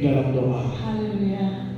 dalam doa. Haleluya.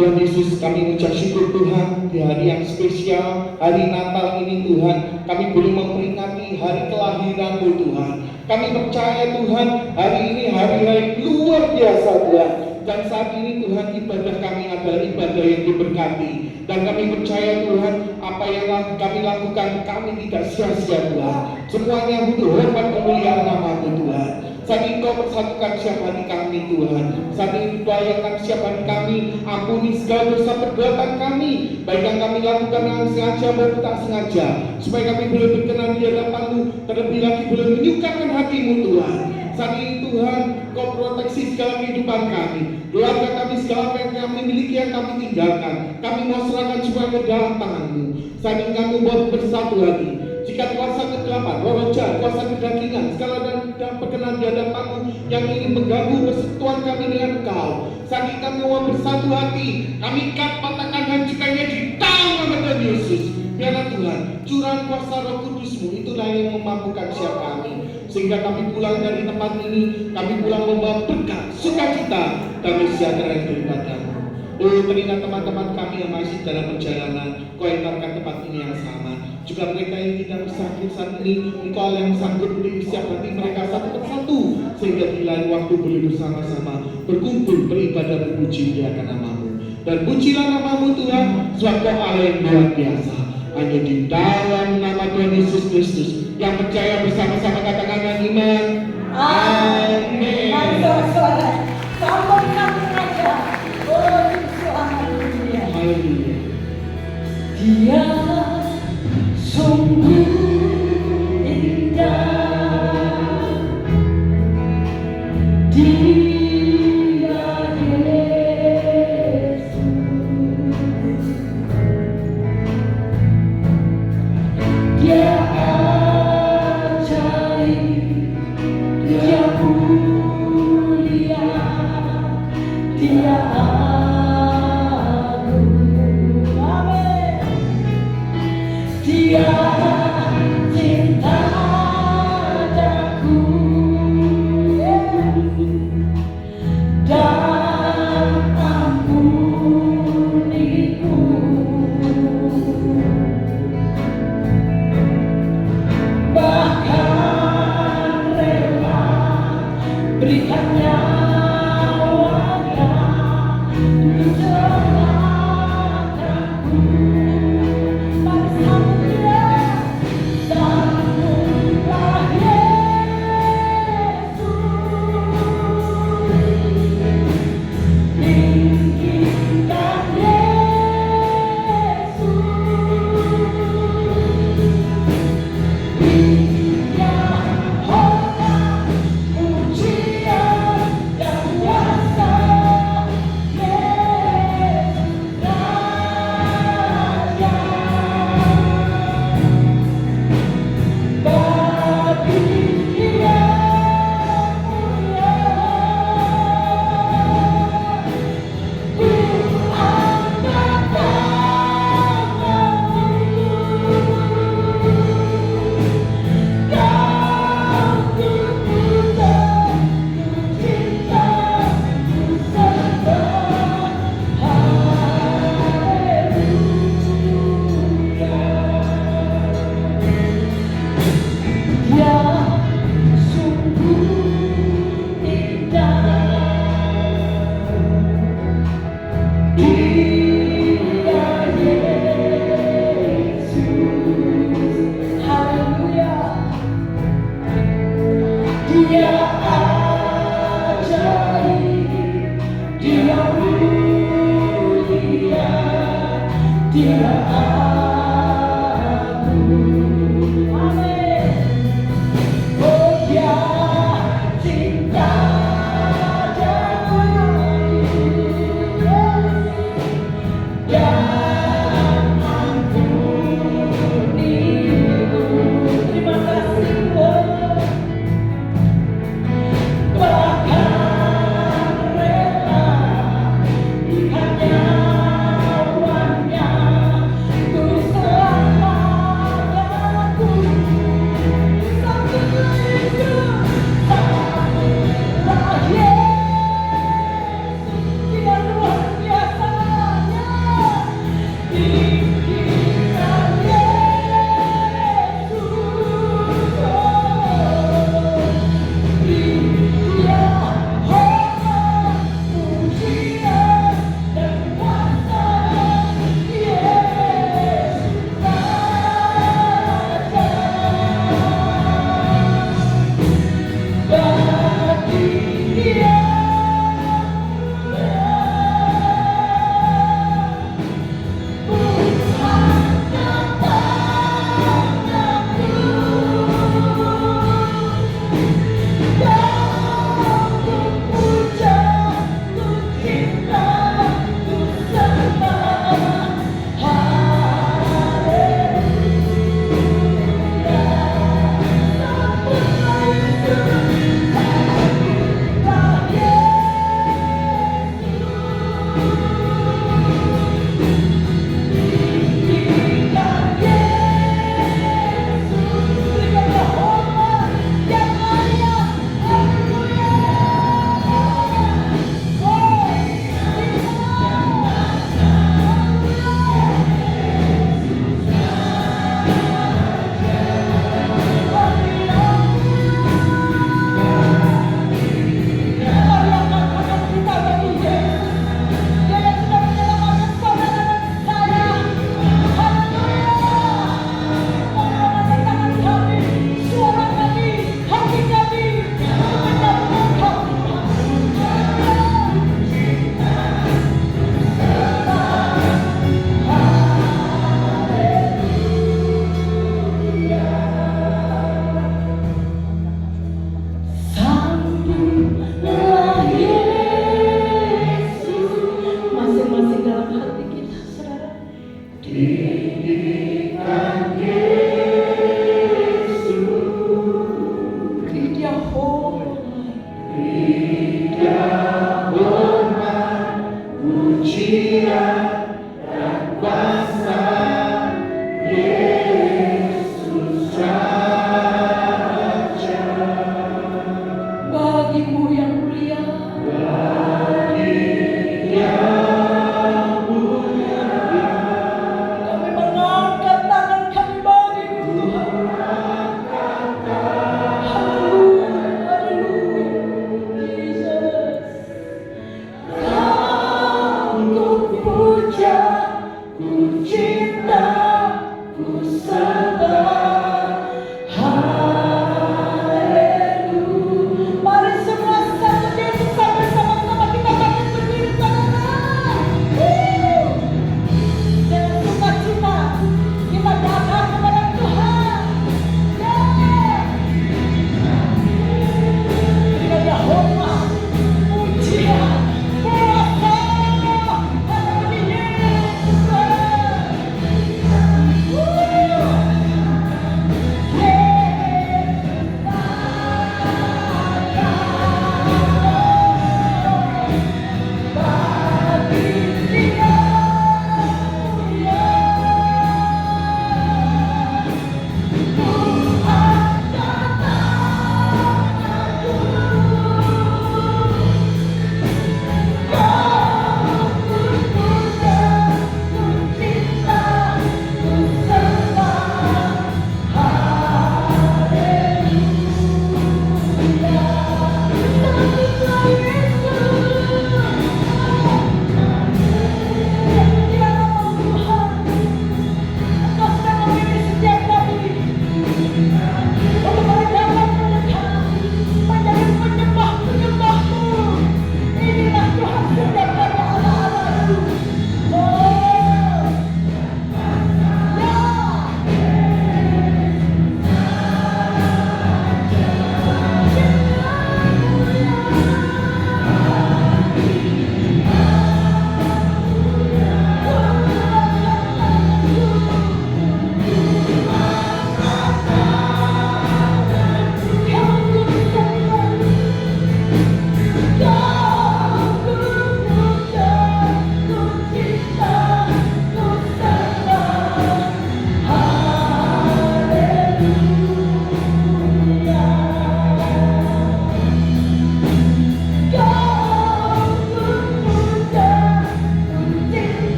Tuhan Yesus, kami ucap syukur Tuhan di hari yang spesial, hari Natal ini Tuhan. Kami boleh memperingati hari kelahiran-Mu Tuhan. Kami percaya Tuhan, hari ini hari yang luar biasa Tuhan. Dan saat ini Tuhan, ibadah kami adalah ibadah yang diberkati. Dan kami percaya Tuhan, apa yang kami lakukan, kami tidak sia-sia Tuhan. Semuanya untuk hormat kemuliaan nama-Mu Tuhan. Saat ini Kau persatukan setiap hati kami Tuhan. Saat ini bayangkan setiap hati kami, ampuni segala dosa perbuatan kami, baik yang kami lakukan dengan sengaja maupun tak sengaja, supaya kami boleh berkenan di hadapan-Mu, terlebih lagi boleh menyukakan hati-Mu Tuhan. Saat ini Tuhan, Kau proteksi segala kehidupan kami, keluarga kami, segala apa yang kami miliki yang kami tinggalkan. Kami mau serahkan semua ke dalam tangan-Mu. Saat ini kami buat bersatu hati. Jika kuasa kegelapan, roh jahat, kuasa kedagingan, segala dan perkenan di hadapan-Mu yang ingin mengganggu persekutuan kami dengan Engkau, saat ini kami mau bersatu hati. Kami patahkan hancurkannya di dalam nama Tuhan Yesus. Biarlah Tuhan, curahan kuasa Roh Kudus-Mu itulah yang memampukan setiap kami, sehingga kami pulang dari tempat ini, kami pulang membawa berkat, sukacita, damai sejahtera daripada-Mu. Oh, teringat teman-teman kami yang masih dalam perjalanan, Kau entarkan tempat ini yang sama. Juga mereka yang tidak bersakit saat ini, Engkau yang sanggup beri setiap hati mereka satu persatu, sehingga di lain waktu boleh bersama-sama berkumpul, beribadah, berpuji akan nama-Mu. Dan pujilah nama-Mu Tuhan, sebab Kau Allah yang luar biasa. Hanya di dalam nama Tuhan Yesus Kristus yang percaya bersama-sama katakan dengan iman. Amin. Suara-suara, sambung kami aja. Oh, haleluya. Haleluya. Dia sungguh indah, Dia Yesus, Dia ajaib, Dia mulia, Dia Dia cinta padaku dan ampuniku, bahkan rela berikan nyawanya untuk selamatkanku.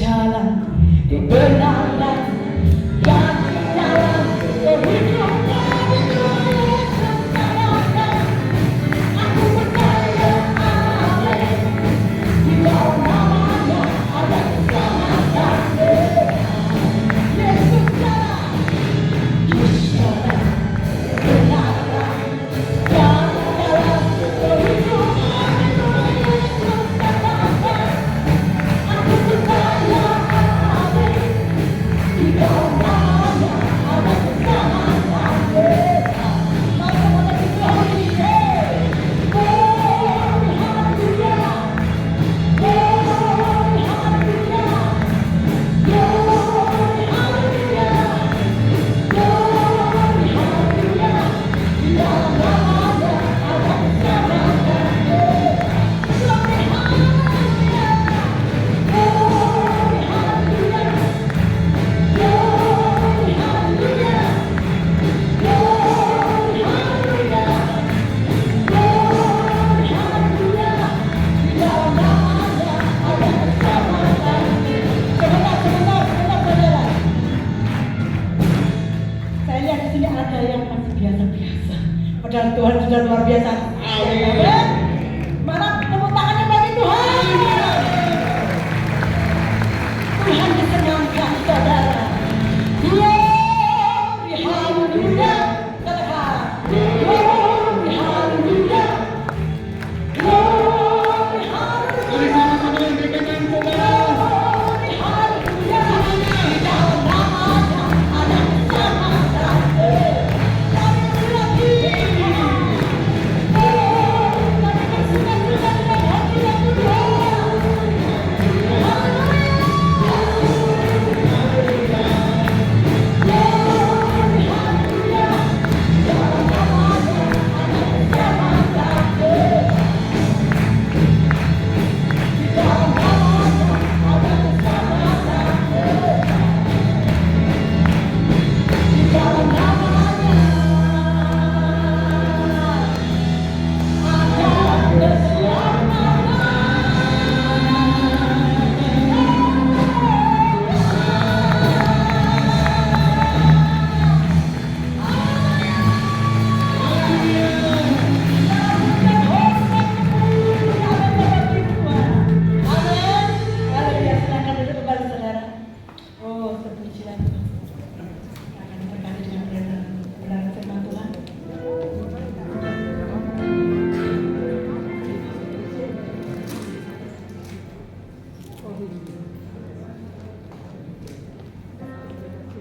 berjalan kebenaran yang dalam kehidupan itu Yesus nyatakan. Aku percaya amin, di dalam namanya ada keselamatan. Yesus jalan, Yesus kebenaran yang dalam kehidupan itu Yesus nyatakan. Aku percaya amin, di dalam namanya ada keselamatan. Maka kita hari glory hallelujah, glory hallelujah, glory hallelujah, glory hallelujah. Di dalam namanya ada keselamatan. Glory hallelujah, glory hallelujah, glory hallelujah, glory hallelujah, glory hallelujah. Di dalam namanya ada keselamatan. Sebentar, saudara. Saya lihat di sini ada yang masih biasa-biasa. Padahal Tuhan sudah luar biasa. Amin. Mana tepuk tangannya bagi Tuhan. Tuhan disenangkan, saudara. Glory hallelujah. Katakan glory hallelujah, glory hallelujah, glory hallelujah. Di dalam namanya ada keselamatan. Kami berlari, kami bersuka-suka dengan hati yang berdoa.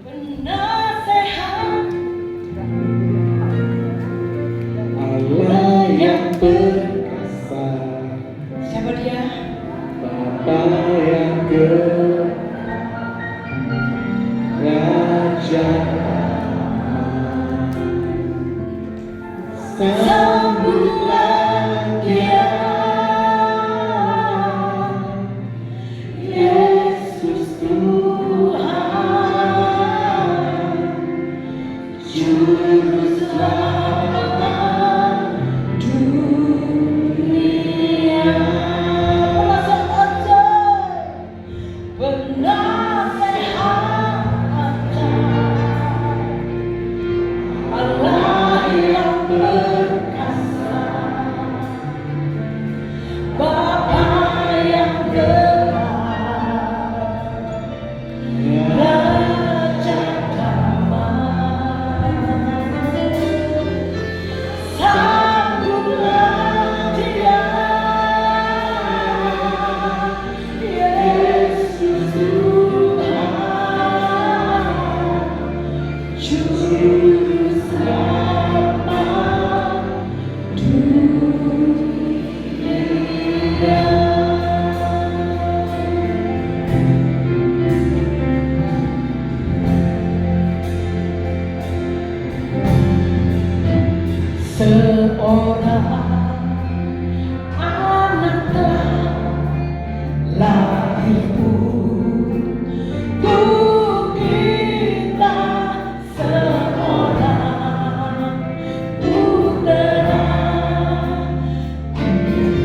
Penasehat Allah yang perkasa, siapa dia? Bapa yang kerajaan, sambutlah Dia, Yesus Tuhan, Juru Selamat Dunia. Penasehat Allah yang perkasa, Bapa yang Raja damai. Sambutlah Dia, Yesus Tuhan, Juru Selamat dunia. Seorang anak telah lahir untuk kita, seorang putera diberikan.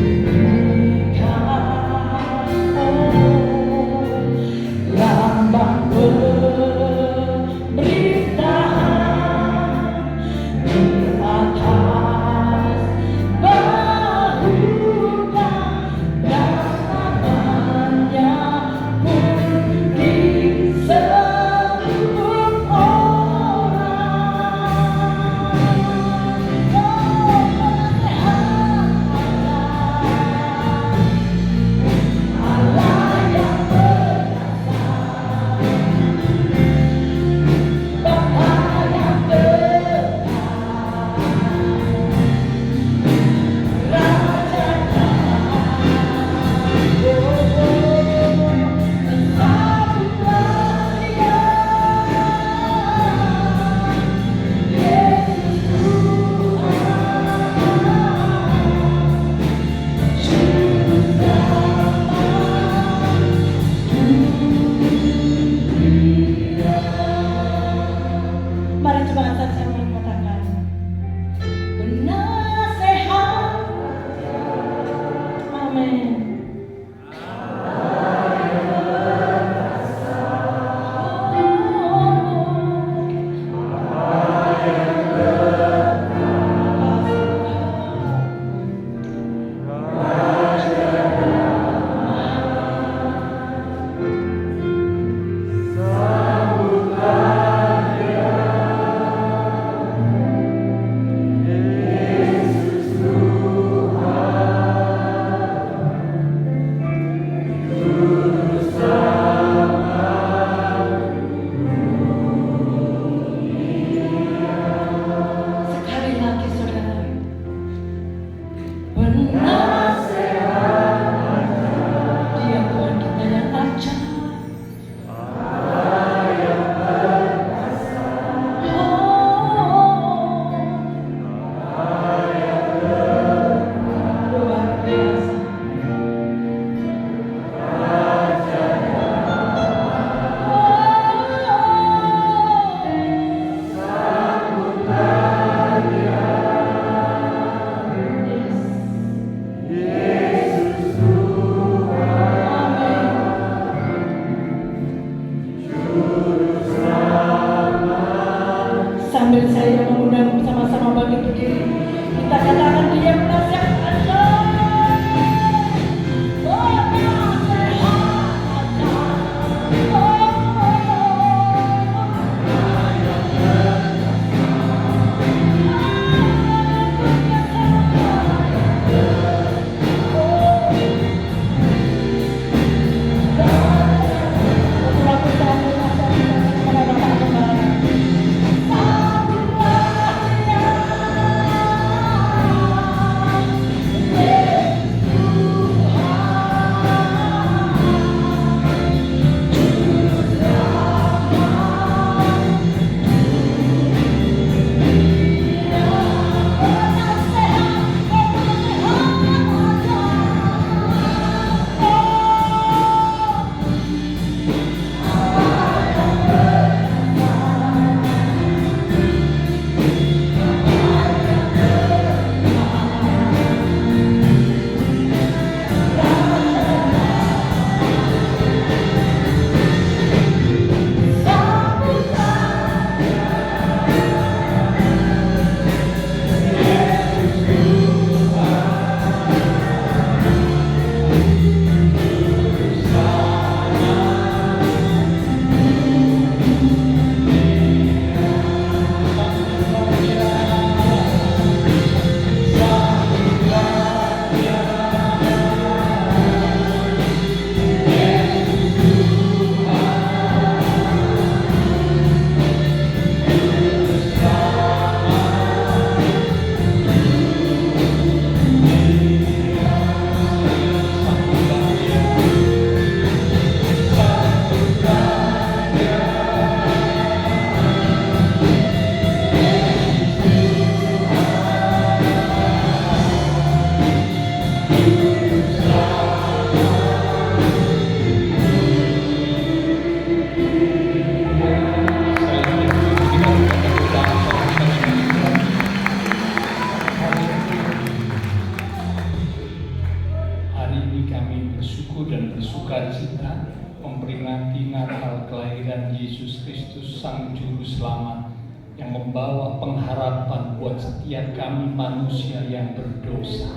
Natal kelahiran Yesus Kristus Sang Juru Selamat yang membawa pengharapan buat setiap kami manusia yang berdosa.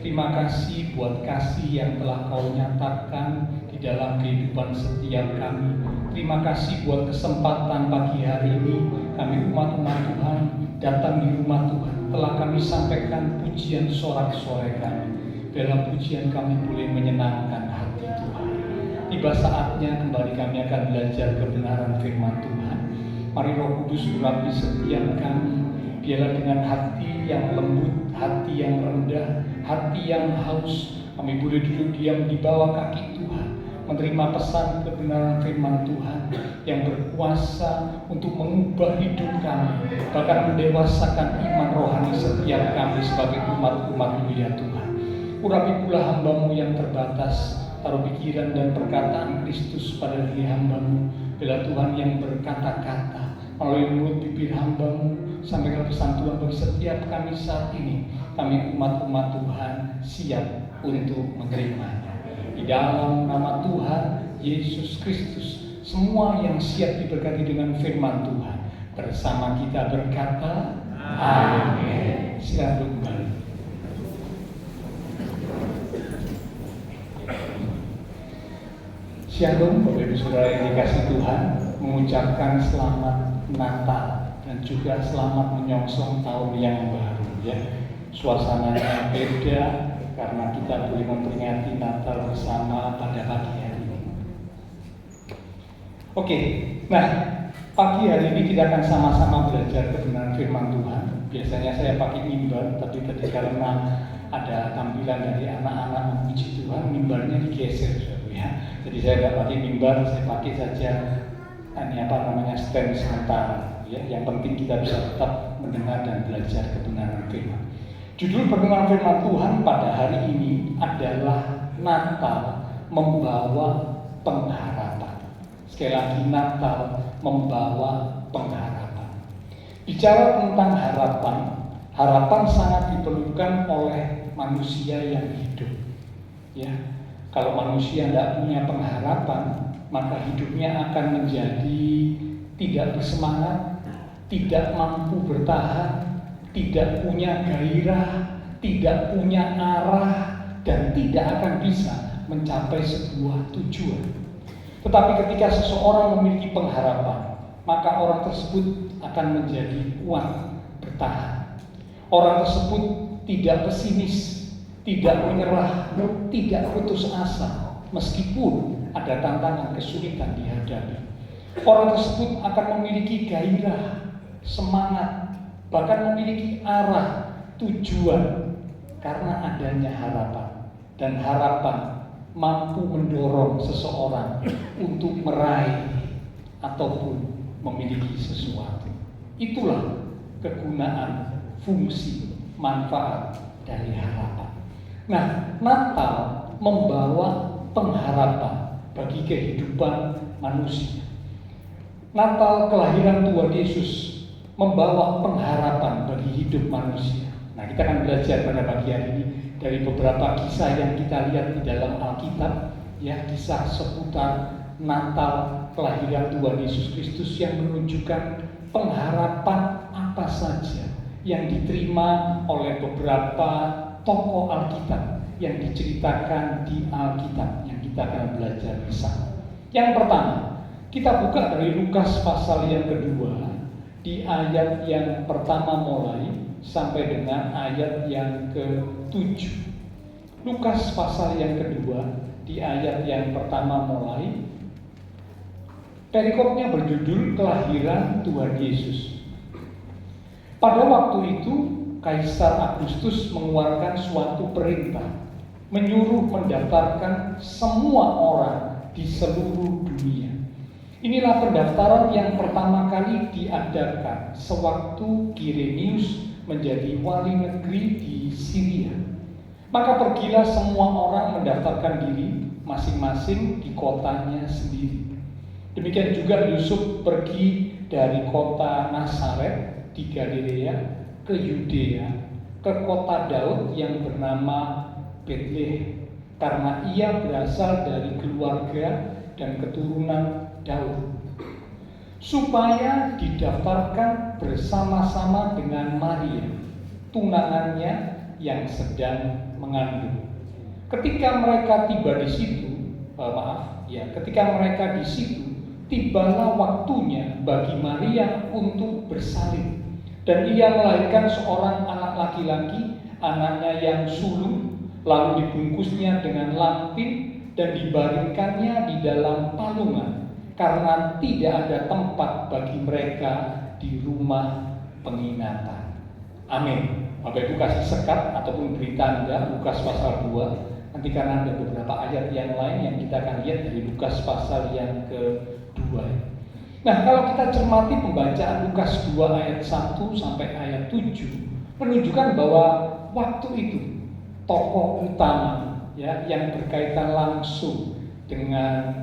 Terima kasih buat kasih yang telah Kau nyatakan di dalam kehidupan setiap kami. Terima kasih buat kesempatan pagi hari ini kami umat-umat Tuhan datang di rumah Tuhan. Telah kami sampaikan pujian sorak-sorai kami. Dalam pujian kami boleh menyenangkan hati Tuhan. Tiba saatnya kembali kami akan belajar kebenaran firman Tuhan. Mari Roh Kudus urapi setiap kami. Biarlah dengan hati yang lembut, hati yang rendah, hati yang haus, kami boleh duduk diam di bawah kaki Tuhan, menerima pesan kebenaran firman Tuhan yang berkuasa untuk mengubah hidup kami, bahkan mendewasakan iman rohani setiap kami sebagai umat-umat mulia Tuhan. Urapi pula hamba-Mu yang terbatas, taruh pikiran dan perkataan Kristus pada diri hamba-Mu. Bila Tuhan yang berkata-kata melalui mulut bibir hamba-Mu, sampaikan pesan Tuhan bagi setiap kami saat ini. Kami umat-umat Tuhan siap untuk menerimanya. Di dalam nama Tuhan Yesus Kristus, semua yang siap diberkati dengan firman Tuhan bersama kita berkata amin. Silakan kembali. Shalom Bapak Ibu Saudara yang dikasih Tuhan, mengucapkan selamat Natal dan juga selamat menyongsong tahun yang baru ya. Suasananya beda karena kita boleh memperingati Natal bersama pada pagi hari ini. Oke, nah pagi hari ini kita akan sama-sama belajar kebenaran firman Tuhan. Biasanya saya pakai mimbar, tapi tadi karena ada tampilan dari anak-anak memuji Tuhan, mimbarnya digeser ya. Jadi saya tidak pakai mimbar, saya pakai saja stand sementara ya. Yang penting kita bisa tetap mendengar dan belajar kebenaran firman. Judul pertemuan firman Tuhan pada hari ini adalah Natal membawa pengharapan. Sekali lagi, Natal membawa pengharapan. Bicara tentang harapan, harapan sangat diperlukan oleh manusia yang hidup ya. Kalau manusia tidak punya pengharapan, maka hidupnya akan menjadi tidak bersemangat, tidak mampu bertahan, tidak punya gairah, tidak punya arah, dan tidak akan bisa mencapai sebuah tujuan. Tetapi ketika seseorang memiliki pengharapan, maka orang tersebut akan menjadi kuat bertahan. Orang tersebut tidak pesimis, tidak menyerah, tidak putus asa, meskipun ada tantangan kesulitan dihadapi. Orang tersebut akan memiliki gairah, semangat, bahkan memiliki arah, tujuan, karena adanya harapan. Dan harapan mampu mendorong seseorang untuk meraih ataupun memiliki sesuatu. Itulah kegunaan, fungsi, manfaat dari harapan. Nah, Natal membawa pengharapan bagi kehidupan manusia. Natal kelahiran Tuhan Yesus membawa pengharapan bagi hidup manusia. Nah, kita akan belajar pada pagi hari ini dari beberapa kisah yang kita lihat di dalam Alkitab, ya, kisah seputar Natal kelahiran Tuhan Yesus Kristus yang menunjukkan pengharapan apa saja yang diterima oleh beberapa tokoh Alkitab yang diceritakan di Alkitab yang kita akan belajar bersama. Yang pertama, kita buka dari Lukas pasal yang kedua di ayat yang pertama mulai sampai dengan ayat yang ke-7. Lukas pasal yang kedua di ayat yang pertama mulai. Perikopnya berjudul Kelahiran Tuhan Yesus. Pada waktu itu Kaisar Agustus mengeluarkan suatu perintah, menyuruh mendaftarkan semua orang di seluruh dunia. Inilah pendaftaran yang pertama kali diadakan sewaktu Kirenius menjadi wali negeri di Syria. Maka pergilah semua orang mendaftarkan diri masing-masing di kotanya sendiri. Demikian juga Yusuf pergi dari kota Nazaret di Galilea ke Yudea, ke kota Daud yang bernama Betlehem, karena ia berasal dari keluarga dan keturunan Daud, supaya didaftarkan bersama-sama dengan Maria, tunangannya yang sedang mengandung. Ketika mereka tiba di situ, ketika mereka di situ, tibalah waktunya bagi Maria untuk bersalin, dan ia melahirkan seorang anak laki-laki, anaknya yang sulung, lalu dibungkusnya dengan lampin dan dibaringkannya di dalam palungan, karena tidak ada tempat bagi mereka di rumah penginapan. Amin. Bapak Ibu kasih sekat ataupun beri tanda Lukas pasal 2. Nanti karena ada beberapa ayat yang lain yang kita akan lihat dari Lukas pasal yang kedua. Nah, kalau kita cermati pembacaan Lukas 2 ayat 1 sampai ayat 7 menunjukkan bahwa waktu itu tokoh utama yang berkaitan langsung dengan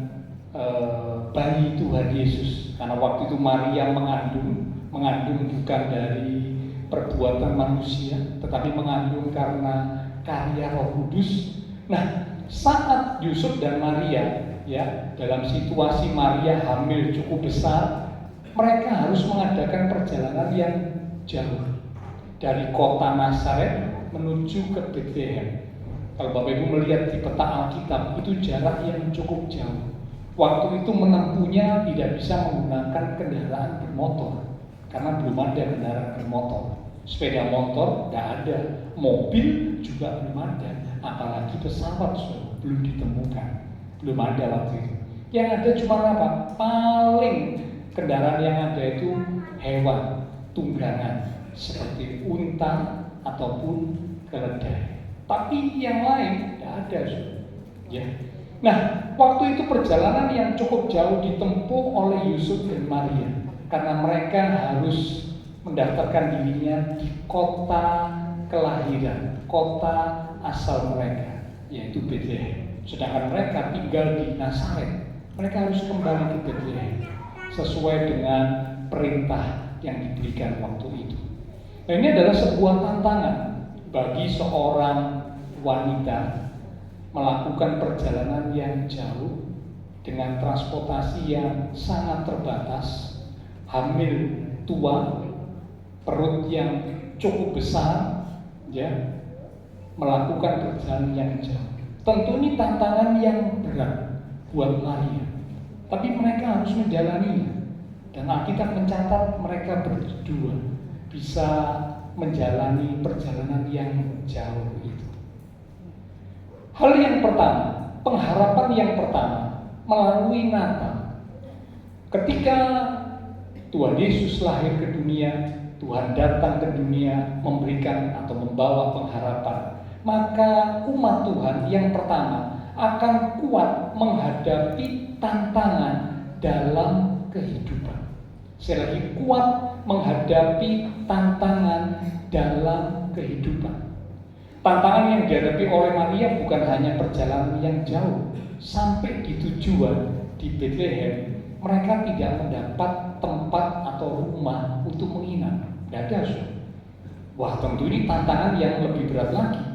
bayi Tuhan Yesus, karena waktu itu Maria mengandung bukan dari perbuatan manusia, tetapi mengandung karena karya Roh Kudus. Nah, saat Yusuf dan Maria dalam situasi Maria hamil cukup besar, mereka harus mengadakan perjalanan yang jauh dari kota Nazaret menuju ke Bethlehem. Kalau Bapak Ibu melihat di peta Alkitab, itu jarak yang cukup jauh. Waktu itu menempuhnya tidak bisa menggunakan kendaraan bermotor, karena belum ada kendaraan bermotor. Sepeda motor tidak ada, mobil juga belum ada, apalagi pesawat belum ditemukan, belum ada waktu itu. Yang ada cuma apa? Paling kendaraan yang ada itu hewan tunggangan seperti unta ataupun keledai. Tapi yang lain tidak ada. Nah, waktu itu perjalanan yang cukup jauh ditempuh oleh Yusuf dan Maria, karena mereka harus mendaftarkan dirinya di kota kelahiran, kota asal mereka, yaitu Bethlehem. Sedangkan mereka tinggal di Nazaret. Mereka harus kembali ke Bethlehem sesuai dengan perintah yang diberikan waktu itu. Nah, ini adalah sebuah tantangan bagi seorang wanita melakukan perjalanan yang jauh dengan transportasi yang sangat terbatas, hamil tua, perut yang cukup besar, melakukan perjalanan yang jauh. Tentu ini tantangan yang berat buat Maria, tapi mereka harus menjalaninya. Dan Alkitab mencatat mereka berdua bisa menjalani perjalanan yang jauh itu. Hal yang pertama, pengharapan yang pertama melalui Natal. Ketika Tuhan Yesus lahir ke dunia, Tuhan datang ke dunia memberikan atau membawa pengharapan, maka umat Tuhan yang pertama akan kuat menghadapi tantangan dalam kehidupan. Sekali lagi, kuat menghadapi tantangan dalam kehidupan. Tantangan yang dihadapi oleh Maria bukan hanya perjalanan yang jauh. Sampai di tujuan di Bethlehem, mereka tidak mendapat tempat atau rumah untuk menginap. Tidak ada. Wah, tentu ini tantangan yang lebih berat lagi.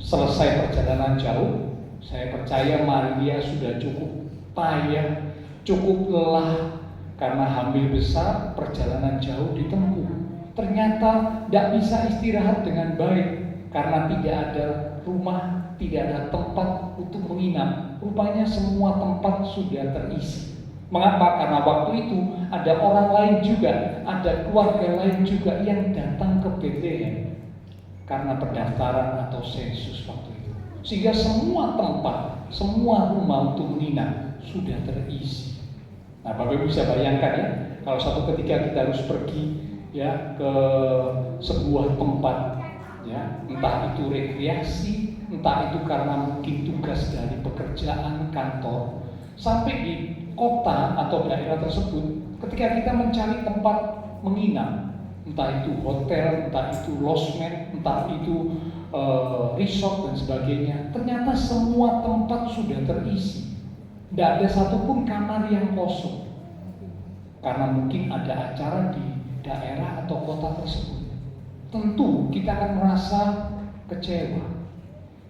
Selesai perjalanan jauh, saya percaya Maria sudah cukup payah, cukup lelah, karena hamil besar, perjalanan jauh ditempuh. Ternyata tidak bisa istirahat dengan baik, karena tidak ada rumah, tidak ada tempat untuk menginap. Rupanya semua tempat sudah terisi. Mengapa? Karena waktu itu ada orang lain juga, ada keluarga lain juga yang datang ke Bethlehem karena pendaftaran atau sensus waktu itu. Sehingga semua tempat, semua rumah untuk menginap sudah terisi. Nah, Bapak Ibu bisa bayangkan kalau satu ketika kita harus pergi ke sebuah tempat, entah itu rekreasi, entah itu karena mungkin tugas dari pekerjaan kantor, sampai di kota atau daerah tersebut, ketika kita mencari tempat menginap, entah itu hotel, entah itu losmen, entah itu resort dan sebagainya, ternyata semua tempat sudah terisi. Tidak ada satupun kamar yang kosong, karena mungkin ada acara di daerah atau kota tersebut. Tentu kita akan merasa kecewa,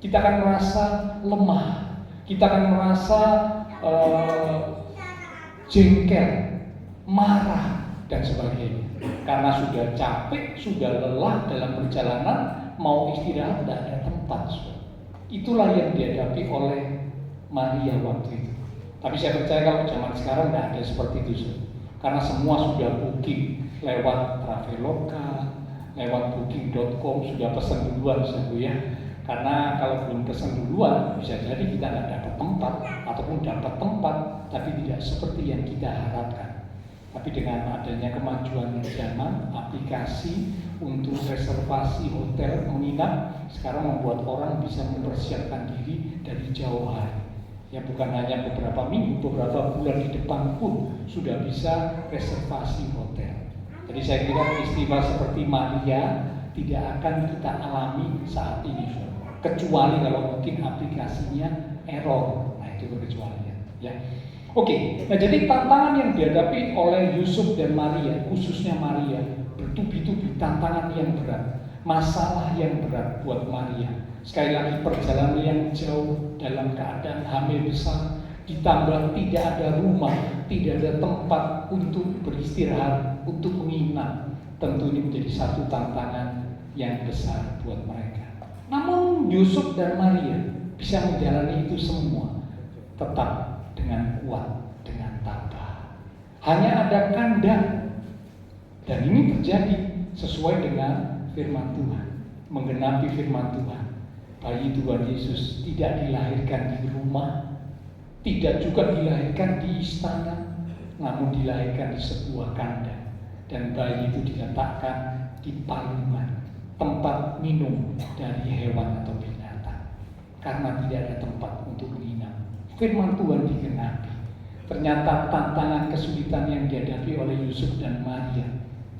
kita akan merasa lemah, kita akan merasa jengkel, marah, dan sebagainya. Karena sudah capek, sudah lelah dalam perjalanan, mau istirahat tidak ada tempat. Itulah yang dihadapi oleh Maria waktu itu. Tapi saya percaya kalau zaman sekarang tidak ada seperti itu. Karena semua sudah booking lewat Traveloka, lewat booking.com, sudah pesan duluan ya. Karena kalau belum pesan duluan, bisa jadi kita tidak dapat tempat, ataupun dapat tempat, tapi tidak seperti yang kita harapkan. Tapi dengan adanya kemajuan zaman, aplikasi untuk reservasi hotel menginap sekarang membuat orang bisa mempersiapkan diri dari jauh hari. Ya bukan hanya beberapa minggu, beberapa bulan di depan pun sudah bisa reservasi hotel. Jadi saya kira peristiwa seperti Maria tidak akan kita alami saat ini, kecuali kalau mungkin aplikasinya error. Nah itu kecualian. Ya. Oke, nah jadi tantangan yang dihadapi oleh Yusuf dan Maria, khususnya Maria, bertubi-tubi tantangan yang berat, masalah yang berat buat Maria. Sekali lagi perjalanan yang jauh dalam keadaan hamil besar, ditambah tidak ada rumah, tidak ada tempat untuk beristirahat, untuk menginap. Tentu ini menjadi satu tantangan yang besar buat mereka. Namun Yusuf dan Maria bisa menjalani itu semua tetap dengan kuat, dengan tabah. Hanya ada kandang. Dan ini terjadi sesuai dengan firman Tuhan, menggenapi firman Tuhan. Bayi Tuhan Yesus tidak dilahirkan di rumah, tidak juga dilahirkan di istana, namun dilahirkan di sebuah kandang. Dan bayi itu diletakkan di palungan, tempat minum dari hewan atau binatang, karena tidak ada tempat untuk menginap. Firman Tuhan digenapi. Ternyata tantangan kesulitan yang dihadapi oleh Yusuf dan Maria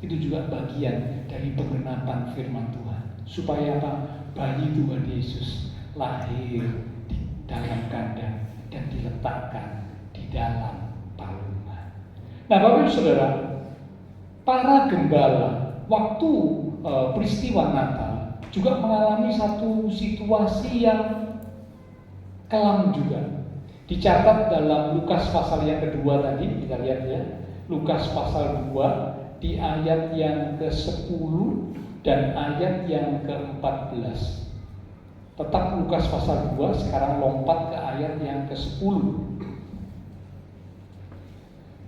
itu juga bagian dari penggenapan firman Tuhan. Supaya apa? Bayi Tuhan Yesus lahir di dalam kandang dan diletakkan di dalam palungan. Nah, Bapak Ibu Saudara, para gembala waktu peristiwa Natal juga mengalami satu situasi yang kelam juga. Dicatat dalam Lukas pasal yang kedua tadi, kita lihat ya, Lukas pasal 2 di ayat yang ke-10 dan ayat yang ke-14. Tetap Lukas pasal 2, sekarang lompat ke ayat yang ke-10.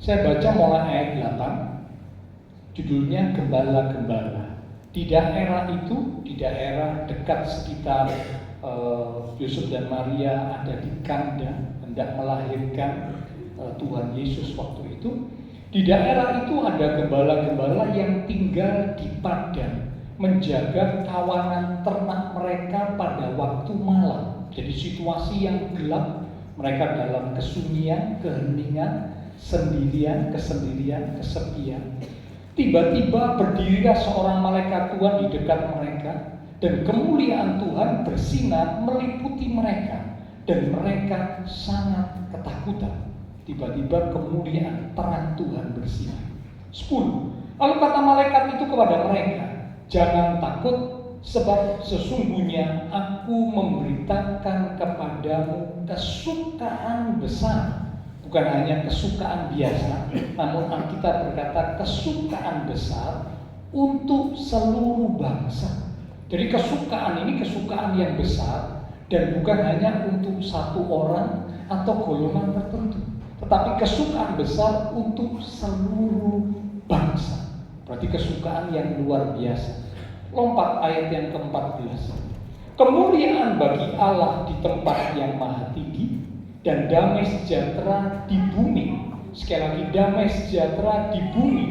Saya baca mulai ayat 8, judulnya Gembala-Gembala. Di daerah itu, di daerah dekat sekitar Yusuf dan Maria ada di kandang, hendak melahirkan Tuhan Yesus waktu itu. Di daerah itu ada gembala-gembala yang tinggal di padang, menjaga kawanan ternak mereka pada waktu malam. Jadi situasi yang gelap, mereka dalam kesunyian, keheningan, sendirian, kesendirian, kesepian. Tiba-tiba berdirilah seorang malaikat Tuhan di dekat mereka, dan kemuliaan Tuhan bersinar meliputi mereka, dan mereka sangat ketakutan. Tiba-tiba kemuliaan terang Tuhan bersinar. 10. Lalu kata malaikat itu kepada mereka, jangan takut, sebab sesungguhnya aku memberitakan kepadamu kesukaan besar. Bukan hanya kesukaan biasa, namun Alkitab berkata kesukaan besar untuk seluruh bangsa. Jadi kesukaan ini kesukaan yang besar, dan bukan hanya untuk satu orang atau golongan tertentu, tetapi kesukaan besar untuk seluruh bangsa. Berarti kesukaan yang luar biasa. Lompat ayat yang ke-14. Kemuliaan bagi Allah di tempat yang maha tinggi, dan damai sejahtera di bumi. Sekali lagi, damai sejahtera di bumi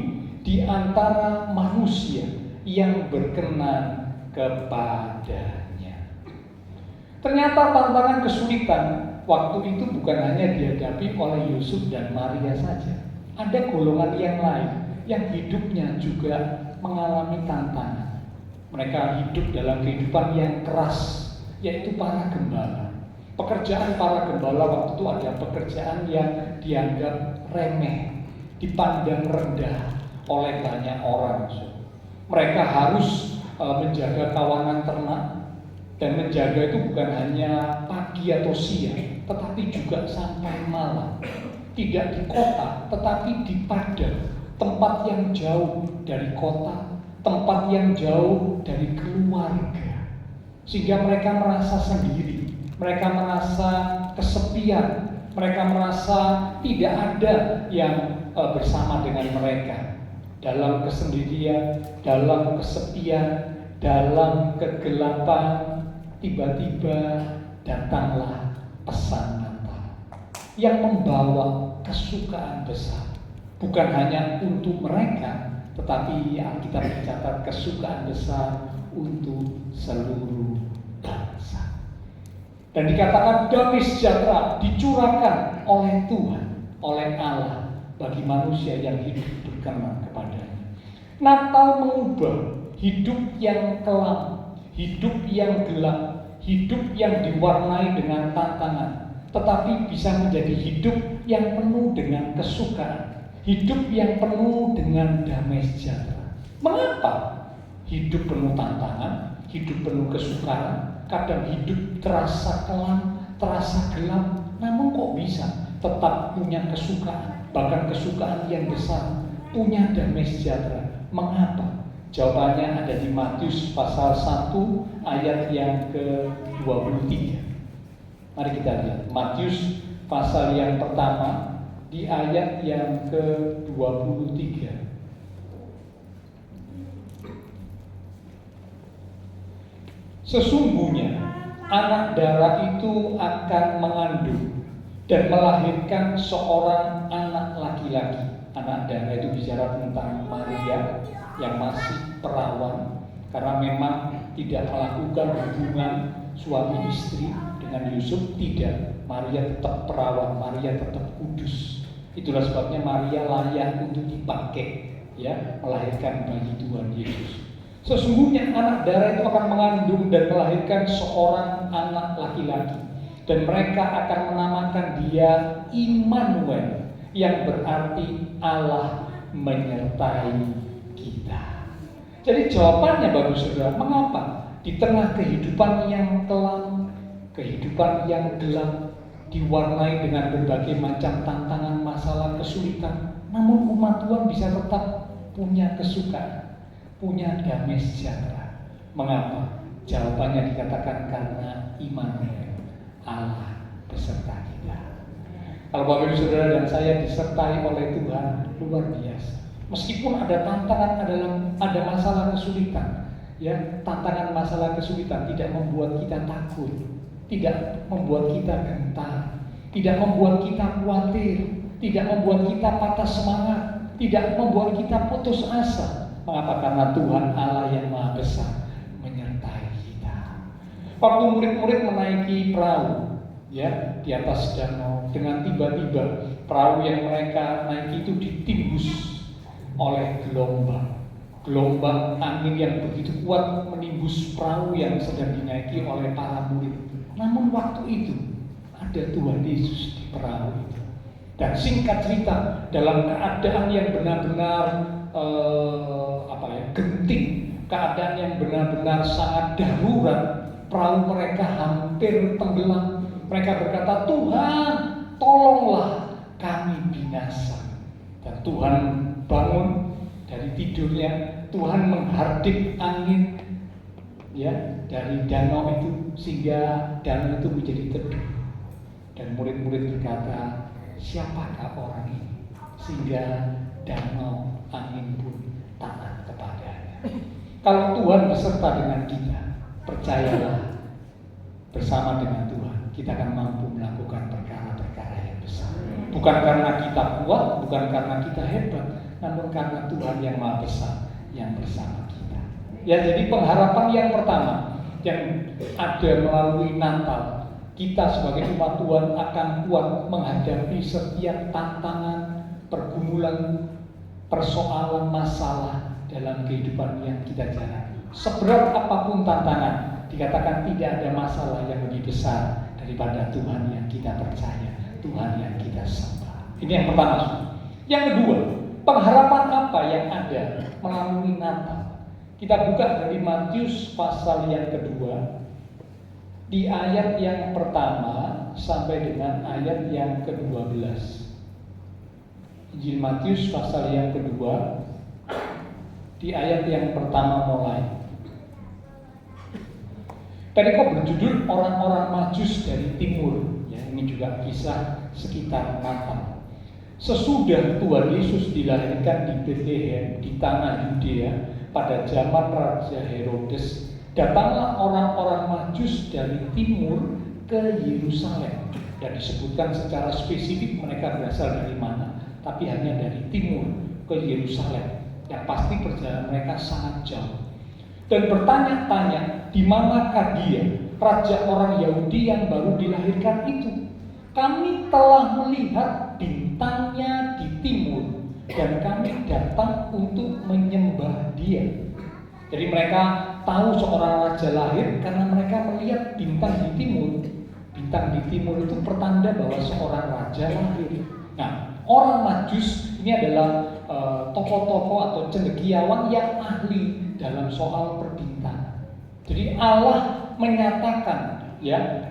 di antara manusia yang berkenan kepadanya. Ternyata tantangan kesulitan waktu itu bukan hanya dihadapi oleh Yusuf dan Maria saja. Ada golongan yang lain yang hidupnya juga mengalami tantangan. Mereka hidup dalam kehidupan yang keras, yaitu para gembala. Pekerjaan para gembala waktu itu ada pekerjaan yang dianggap remeh, dipandang rendah oleh banyak orang. Mereka harus menjaga kawanan ternak, dan menjaga itu bukan hanya pagi atau siang, tetapi juga sampai malam. tidak di kota, tetapi di padang, tempat yang jauh dari kota, tempat yang jauh dari keluarga. Sehingga mereka merasa sendiri, mereka merasa kesepian, mereka merasa tidak ada yang bersama dengan mereka. Dalam kesendirian, dalam kesepian, dalam kegelapan, tiba-tiba datanglah pesan Natal yang membawa kesukaan besar. Bukan hanya untuk mereka, tetapi Alkitab mencatat kesukaan besar untuk seluruh bangsa. Dan dikatakan damai sejahtera dicurahkan oleh Tuhan, oleh Allah bagi manusia yang hidup berkenan kepadanya. Natal mengubah hidup yang kelam, hidup yang gelap, hidup yang diwarnai dengan tantangan, tetapi bisa menjadi hidup yang penuh dengan kesukaan, hidup yang penuh dengan damai sejahtera. Mengapa hidup penuh tantangan, hidup penuh kesukaan, kadang hidup terasa kelam, terasa gelap, namun kok bisa tetap punya kesukaan, bahkan kesukaan yang besar, punya damai sejahtera? Mengapa? Jawabannya ada di Matius pasal 1 ayat yang ke-23. Mari kita lihat Matius pasal yang pertama di ayat yang ke-23. Sesungguhnya anak darah itu akan mengandung dan melahirkan seorang anak laki-laki. Anak darah itu bicara tentang Maria yang masih perawan, karena memang tidak melakukan hubungan suami istri dengan Yusuf. Tidak, Maria tetap perawan, Maria tetap kudus. Itulah sebabnya Maria layak untuk dipakai, ya, melahirkan bayi Tuhan Yesus. Sesungguhnya anak darah itu akan mengandung dan melahirkan seorang anak laki-laki, dan mereka akan menamakan dia Immanuel, yang berarti Allah menyertai kita. Jadi jawabannya bagus saudara, mengapa di tengah kehidupan yang kelam, kehidupan yang gelap, diwarnai dengan berbagai macam tantangan, masalah, kesulitan, namun umat Tuhan bisa tetap punya kesukaan, punya damai sejahtera? Mengapa? Jawabannya dikatakan karena Immanuel, Allah beserta kita. Kalau Bapak Ibu Saudara dan saya disertai oleh Tuhan, luar biasa. Meskipun ada tantangan, ada masalah kesulitan, ya, tantangan masalah kesulitan tidak membuat kita takut, tidak membuat kita gentar, tidak membuat kita khawatir, tidak membuat kita patah semangat, tidak membuat kita putus asa. Mengapa? Karena Tuhan Allah yang Maha Besar menyertai kita. Waktu murid-murid menaiki perahu, ya, di atas danau, dengan tiba-tiba perahu yang mereka naiki itu ditimbus oleh gelombang angin yang begitu kuat menimbus perahu yang sedang dinaiki oleh para murid. Namun waktu itu ada Tuhan Yesus di perahu itu. Dan singkat cerita, dalam keadaan yang benar-benar genting, keadaan yang benar-benar sangat darurat, perahu mereka hampir tenggelam. Mereka berkata, Tuhan, tolonglah kami binasa. Dan Tuhan bangun dari tidurnya, Tuhan menghardik angin, ya, dari danau itu sehingga danau itu menjadi teduh. Dan murid-murid berkata, siapakah orang ini sehingga danau angin pun taat kepadanya? Kalau Tuhan beserta dengan kita, percayalah, bersama dengan Tuhan kita akan mampu melakukan perkara-perkara yang besar. Bukan karena kita kuat, bukan karena kita hebat, namun karena Tuhan yang Maha Besar yang bersama kita. Ya, jadi pengharapan yang pertama yang ada melalui Natal, kita sebagai umat Tuhan akan kuat menghadapi setiap tantangan, pergumulan, persoalan, masalah dalam kehidupan yang kita jalani. Seberat apapun tantangan, dikatakan tidak ada masalah yang lebih besar daripada Tuhan yang kita percaya, Tuhan yang kita sembah. Ini yang pertama. Yang kedua, pengharapan apa yang ada melalui Natal? Kita buka dari Matius pasal yang kedua, di ayat yang pertama sampai dengan ayat yang ke-12. Injil Matius pasal yang kedua, di ayat yang pertama mulai. Tadi kok berjudul orang-orang Majus dari timur. Ya, ini juga kisah sekitar Natal. Sesudah Tuhan Yesus dilahirkan di Bethlehem di tanah Yudea pada zaman Raja Herodes, datanglah orang-orang Majus dari timur ke Yerusalem. Ya, disebutkan secara spesifik mereka berasal dari mana, tapi hanya dari timur ke Yerusalem. Yang pasti perjalanan mereka sangat jauh. Dan bertanya-tanya, di manakah dia, raja orang Yahudi yang baru dilahirkan itu? Kami telah melihat bintangnya di timur, dan kami datang untuk menyembah dia. Jadi mereka tahu seorang raja lahir karena mereka melihat bintang di timur. Bintang di timur itu pertanda bahwa seorang raja lahir. Nah, orang Majus ini adalah tokoh-tokoh atau cendekiawan yang ahli dalam soal perbintangan. Jadi Allah menyatakan ya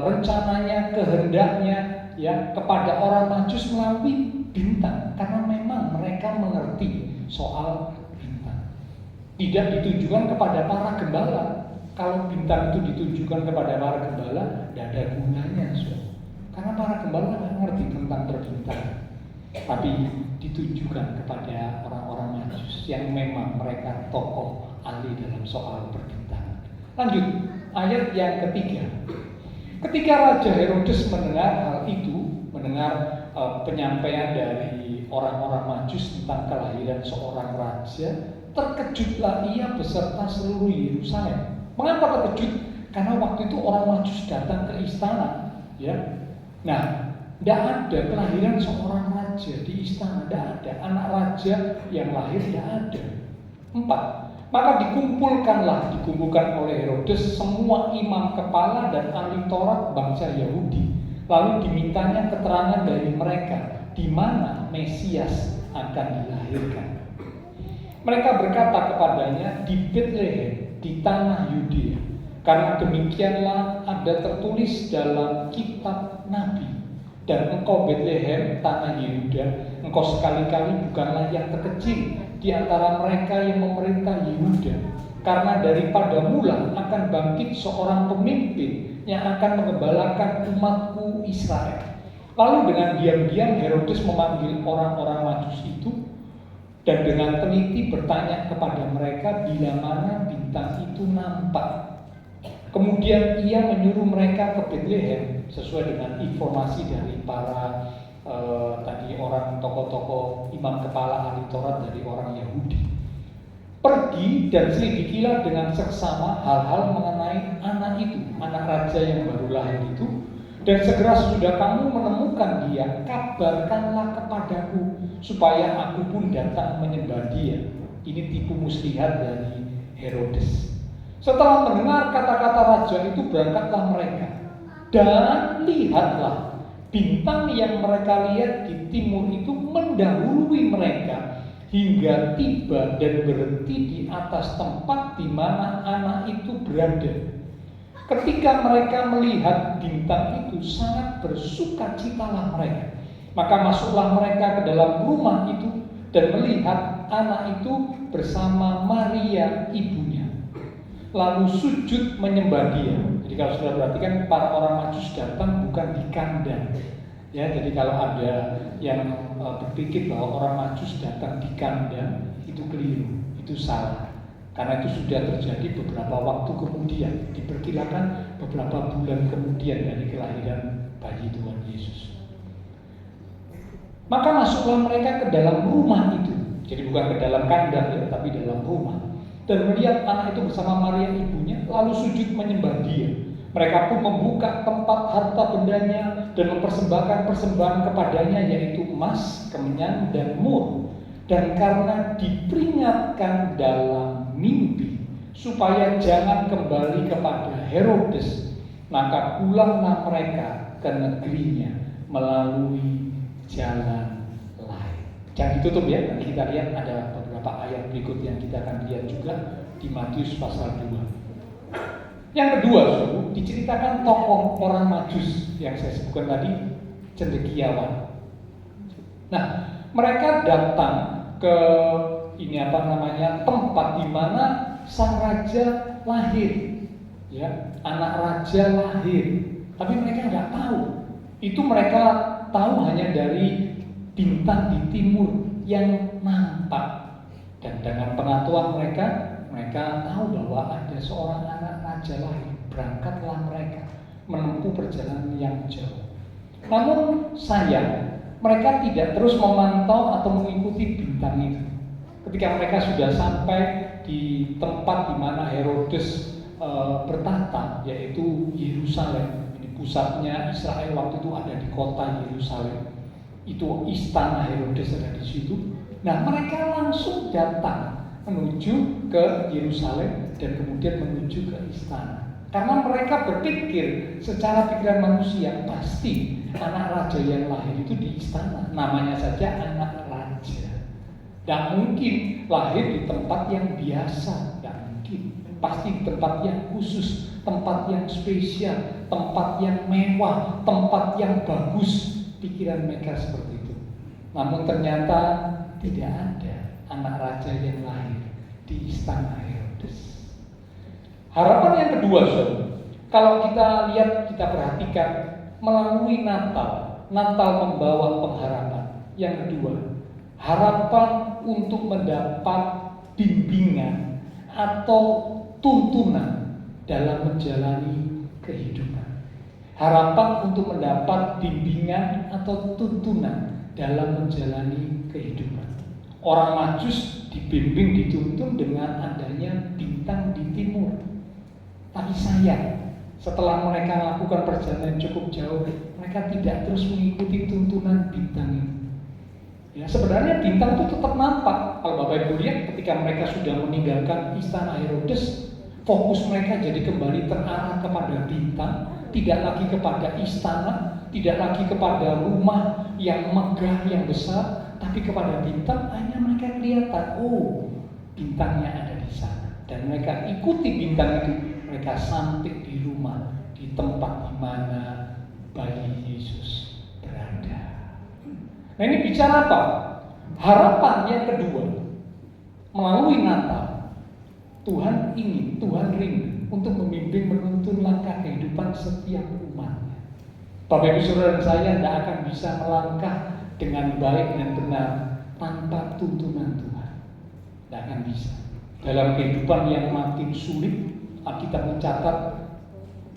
rencananya, kehendaknya ya kepada orang Majus melalui bintang, karena memang mereka mengerti soal bintang. Tidak ditujukan kepada para gembala. Kalau bintang itu ditujukan kepada para gembala, tidak ada gunanya, karena para gembala tidak mengerti tentang perbintangan. Tapi ditujukan kepada orang-orang Majus yang memang mereka tokoh ahli dalam soal perbintangan. Lanjut, ayat yang ketiga. Ketika Raja Herodes mendengar hal itu, mendengar penyampaian dari orang-orang Majus tentang kelahiran seorang raja, terkejutlah ia beserta seluruh Yerusalem. Mengapa terkejut? Karena waktu itu orang Majus datang ke istana, ya. Nah, tidak ada kelahiran seorang raja di istana, tidak ada anak raja yang lahir, tidak ada. 4. Maka dikumpulkan oleh Herodes semua imam kepala dan ahli Taurat bangsa Yahudi. Lalu dimintanya keterangan dari mereka di mana Mesias akan dilahirkan. Mereka berkata kepadanya, di Bethlehem, di tanah Yudea. Karena demikianlah ada tertulis dalam kitab Nabi. Dan engkau Bethlehem, tanah Yehuda, engkau sekali-kali bukanlah yang terkecil di antara mereka yang memerintah Yehuda. Karena daripada mula akan bangkit seorang pemimpin yang akan mengembalakan umatku Israel. Lalu dengan diam-diam Herodes memanggil orang-orang Majus itu dan dengan teliti bertanya kepada mereka bila mana bintang itu nampak. Kemudian ia menyuruh mereka ke Bethlehem sesuai dengan informasi dari para tadi orang tokoh-tokoh imam kepala ahli Taurat dari orang Yahudi. Pergi dan selidikilah dengan seksama hal-hal mengenai anak itu, anak raja yang baru lahir itu, dan segera sesudah kamu menemukan dia, kabarkanlah kepadaku supaya aku pun datang menyembah dia. Ini tipu muslihat dari Herodes. Setelah mendengar kata-kata raja itu, berangkatlah mereka. Dan lihatlah, bintang yang mereka lihat di timur itu mendahului mereka hingga tiba dan berhenti di atas tempat di mana anak itu berada. Ketika mereka melihat bintang itu, sangat bersukacitalah mereka. Maka masuklah mereka ke dalam rumah itu dan melihat anak itu bersama Maria ibunya. Lalu sujud menyembah dia. Jadi kalau sudah perhatikan, para orang Majus datang bukan di kandang. Ya, jadi kalau ada yang berpikir bahwa orang Majus datang di kandang, itu keliru, itu salah. Karena itu sudah terjadi beberapa waktu kemudian, diperkirakan beberapa bulan kemudian dari kelahiran bayi Tuhan Yesus. Maka masuklah mereka ke dalam rumah itu. Jadi bukan ke dalam kandang ya, tapi dalam rumah. Dan melihat anak itu bersama Maria ibunya, lalu sujud menyembah dia. Mereka pun membuka tempat harta bendanya dan mempersembahkan persembahan kepadanya, yaitu emas, kemenyan, dan mur. Dan karena diperingatkan dalam mimpi supaya jangan kembali kepada Herodes, maka pulanglah mereka ke negerinya melalui jalan lain. Jangan ditutup ya, nanti kita lihat ada beberapa ayat berikut yang kita akan lihat juga di Matius pasal 2. Yang kedua, diceritakan tokoh orang Majus yang saya sebutkan tadi, cendekiawan. Nah, mereka datang ke tempat di mana sang raja lahir, ya, anak raja lahir. Tapi mereka nggak tahu. Itu mereka tahu hanya dari bintang di timur yang nampak. Dan dengan pengetahuan mereka tahu bahwa ada seorang anak raja lahir. Berangkatlah mereka menempuh perjalanan yang jauh. Namun sayang, mereka tidak terus memantau atau mengikuti bintang itu. Ketika mereka sudah sampai di tempat di mana Herodes bertahta, yaitu Yerusalem. Ini pusatnya Israel waktu itu ada di kota Yerusalem. Itu istana Herodes ada di situ. Nah, mereka langsung datang menuju ke Yerusalem dan kemudian menuju ke istana. Karena mereka berpikir secara pikiran manusia, pasti anak raja yang lahir itu di istana. Namanya saja anak raja. Tidak mungkin lahir di tempat yang biasa, tidak mungkin. Pasti di tempat yang khusus, tempat yang spesial, tempat yang mewah, tempat yang bagus. Pikiran mereka seperti itu. Namun ternyata tidak ada anak raja yang lahir di istana Herodes. Harapan yang kedua, saudara, kalau kita lihat, kita perhatikan melalui Natal membawa pengharapan. Yang kedua, harapan untuk mendapat bimbingan atau tuntunan dalam menjalani kehidupan. Harapan untuk mendapat bimbingan atau tuntunan dalam menjalani kehidupan. Orang Majus dibimbing, dituntun dengan adanya bintang di timur. Tapi sayang, setelah mereka melakukan perjalanan cukup jauh, mereka tidak terus mengikuti tuntunan bintang itu. Ya, sebenarnya bintang itu tetap nampak. Kalau Bapak Ibu lihat, ketika mereka sudah meninggalkan istana Herodes, fokus mereka jadi kembali terarah kepada bintang, tidak lagi kepada istana, tidak lagi kepada rumah yang megah, yang besar, tapi kepada bintang. Hanya mereka kelihatan, oh, bintangnya ada di sana. Dan mereka ikuti bintang itu. Mereka sampai di rumah, di tempat di mana bayi Yesus berada. Nah, ini bicara apa? Harapan yang kedua, melalui Natal, Tuhan ingin, Tuhan rindu untuk membimbing, menuntun langkah kehidupan setiap umatnya. Bapak Ibu Saudara dan saya tidak akan bisa melangkah dengan baik dan benar tanpa tuntunan Tuhan. Tidak akan bisa. Dalam kehidupan yang makin sulit, Alkitab mencatat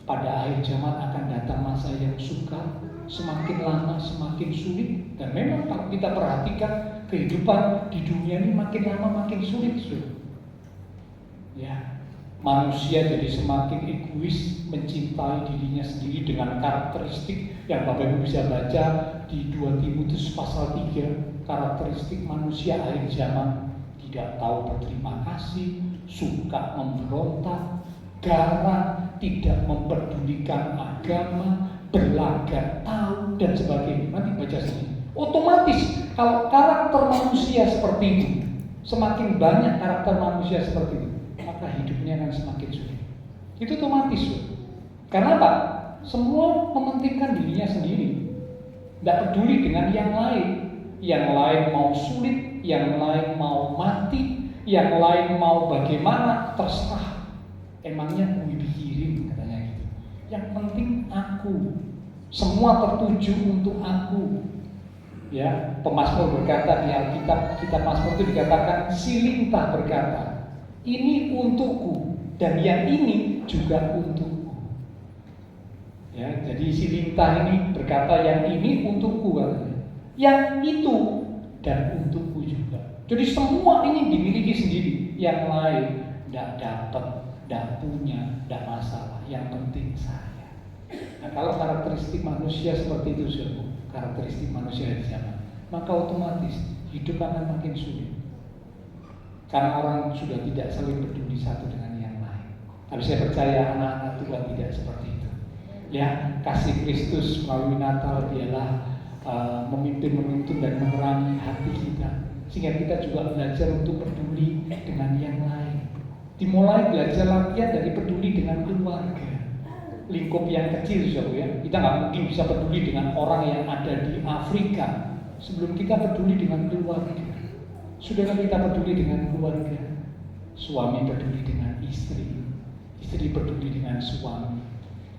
pada akhir zaman akan datang masa yang sukar, semakin lama semakin sulit. Dan memang kalau kita perhatikan kehidupan di dunia ini makin lama makin sulit, sulit. Ya, manusia jadi semakin egois, mencintai dirinya sendiri dengan karakteristik yang Bapak Ibu bisa baca di 2 Timotius pasal 3, karakteristik manusia akhir zaman: tidak tahu berterima kasih, suka memberontak, garang, tidak memperdulikan agama, berlagak tahu, dan sebagainya. Nanti baca sendiri. Otomatis kalau karakter manusia seperti itu, semakin banyak karakter manusia seperti itu, maka hidupnya akan semakin sulit. Itu otomatis. Karena apa? Semua mementingkan dirinya sendiri, tidak peduli dengan yang lain. Yang lain mau sulit, yang lain mau mati, yang lain mau bagaimana, terserah. Emangnya gue pikirin, katanya gitu. Yang penting aku, semua tertuju untuk aku. Ya, pemazmur berkata di Alkitab, kitab Mazmur itu dikatakan, si lintah berkata, ini untukku, dan yang ini juga untukku. Ya, jadi si lintah ini berkata, yang ini untukku, katanya. Yang itu dan untukku juga. Jadi semua ini dimiliki sendiri. Yang lain tidak dapat, tidak punya, tidak masalah. Yang penting saya. Nah, kalau karakteristik manusia seperti itu, karakteristik manusia di zaman, maka otomatis hidup akan makin sulit. Karena orang sudah tidak saling peduli satu dengan yang lain. Tapi saya percaya anak-anak Tuhan tidak seperti itu. Ya, kasih Kristus melalui Natal dialah memimpin, menuntun, dan menerangi hati kita, sehingga kita juga belajar untuk peduli dengan yang lain. Dimulai belajar latihan dari peduli dengan keluarga, lingkup yang kecil, ya. Kita nggak mungkin bisa peduli dengan orang yang ada di Afrika sebelum kita peduli dengan keluarga, saudara, kita peduli dengan keluarga. Suami peduli dengan istri, istri peduli dengan suami,